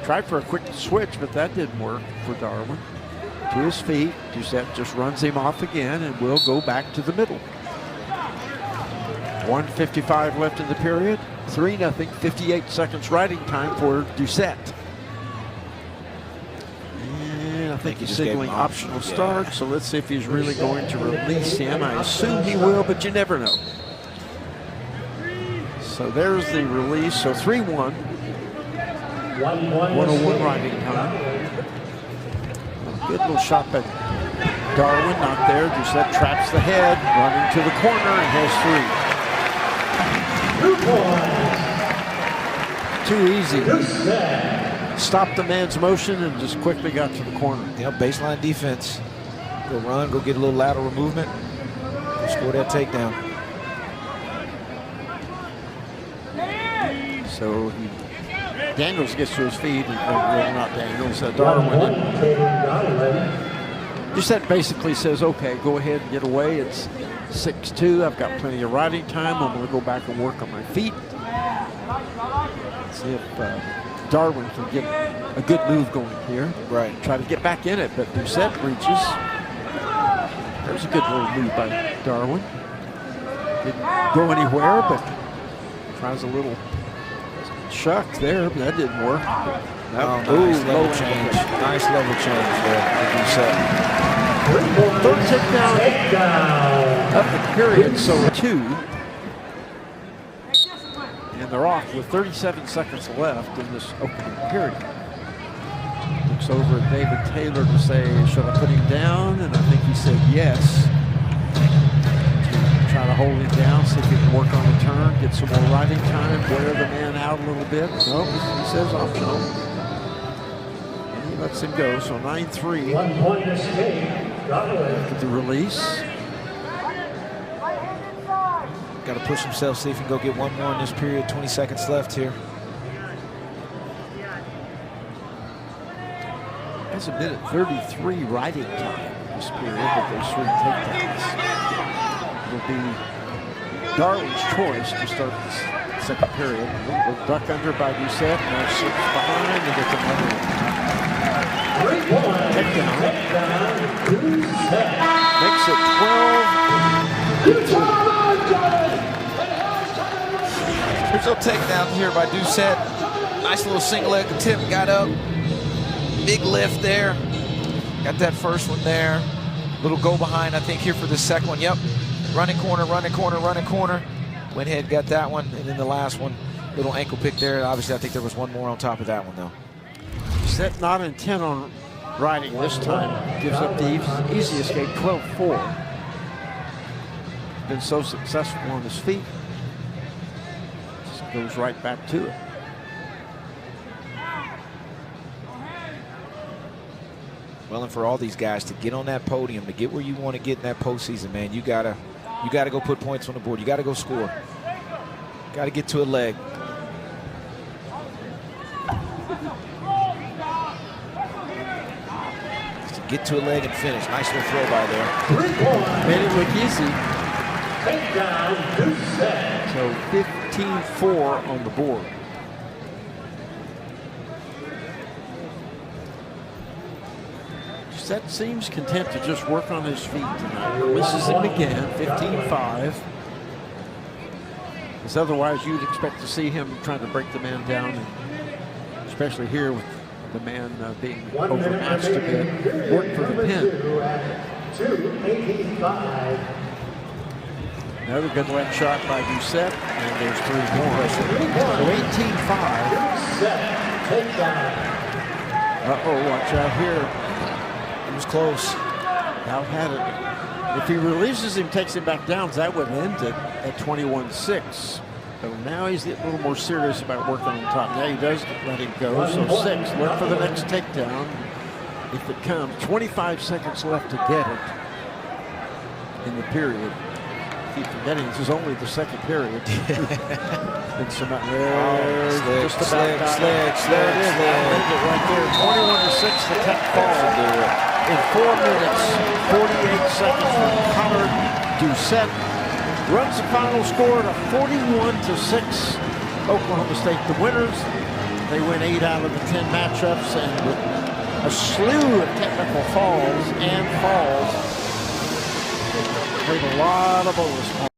tried for a quick switch, but that didn't work for Darwin. To his feet, Douset just runs him off again and will go back to the middle. 1:55 left in the period. 3-0, 58 seconds riding time for Douset. And I think he's signaling optional start, so let's see if he's really going to release him. I assume he will, but you never know. So there's the release, so 3-1. 101 riding time. Good little shot by Darwin, not there. Douset traps the head, running to the corner, and has 3. Too easy. Stopped the man's motion and just quickly got to the corner. Yep, baseline defense. Go run, go get a little lateral movement. Go score that takedown. So Daniels gets to his feet, well, not Daniels, Darwin. Douset basically says, okay, go ahead and get away. It's 6-2. I've got plenty of riding time. I'm going to go back and work on my feet. See if Darwin can get a good move going here. Right. Try to get back in it, but Douset reaches. There's a good little move by Darwin. Didn't go anywhere, but tries a little shuck there, but that didn't work. Nice level change. Nice level change there for Douset. Third takedown of the period, so 2. And they're off with 37 seconds left in this opening period. Looks over at David Taylor to say, should I put him down? And I think he said yes. To try to hold him down, see if he can work on a turn, get some more riding time, wear the man out a little bit. No, he says optional. And he lets him go, so 9-3. 1 point mistake. After the release. Got to push himself, see if he can go get one more in this period. 20 seconds left here. That's a minute 33 riding time this period with those 3 takedowns. It'll be Darwin's choice to start this second period. We'll duck under by Douset. Now 6 behind and gets another takedown. Makes it 12. Here's a takedown here by Douset. Nice little single leg attempt, got up. Big lift there. Got that first one there. Little go behind, I think, here for the second one. Yep. Running corner, running corner, running corner. Went ahead, got that one. And then the last one, little ankle pick there. Obviously, I think there was one more on top of that one, though. Douset not intent on riding this time. Gives up the easy escape, 12-4. Been so successful on his feet. Just goes right back to it. Well, and for all these guys to get on that podium, to get where you want to get in that postseason, man, you gotta go put points on the board. You gotta go score. Gotta get to a leg. Just to get to a leg and finish. Nice little throw by there. Made it look easy. Takedown, Douset. So 15-4 on the board. Douset seems content to just work on his feet tonight. Releases him again, 15-5. Because otherwise you'd expect to see him trying to break the man down, and especially here with the man being 1 minute overmatched a bit. Work for the pin. 2:85. Another good leg shot by Douset, and there's 3 more. So 18-5. Douset, takedown. Uh-oh, watch out here. It was close. Now had it. If he releases him, takes him back down, that would end it at 21-6. So now he's getting a little more serious about working on top. Now he does let him go, so 6. Look for the next takedown if it comes. 25 seconds left to get it in the period. Keep forgetting this is only the second period. And some just about slick. There it is. Right there. 21-6. The tech fall. In 4 minutes, 48 seconds from Howard. Douset runs the final score to 41-6. Oklahoma State the winners. They win 8 out of the 10 matchups, and with a slew of technical falls, played a lot of bonus points.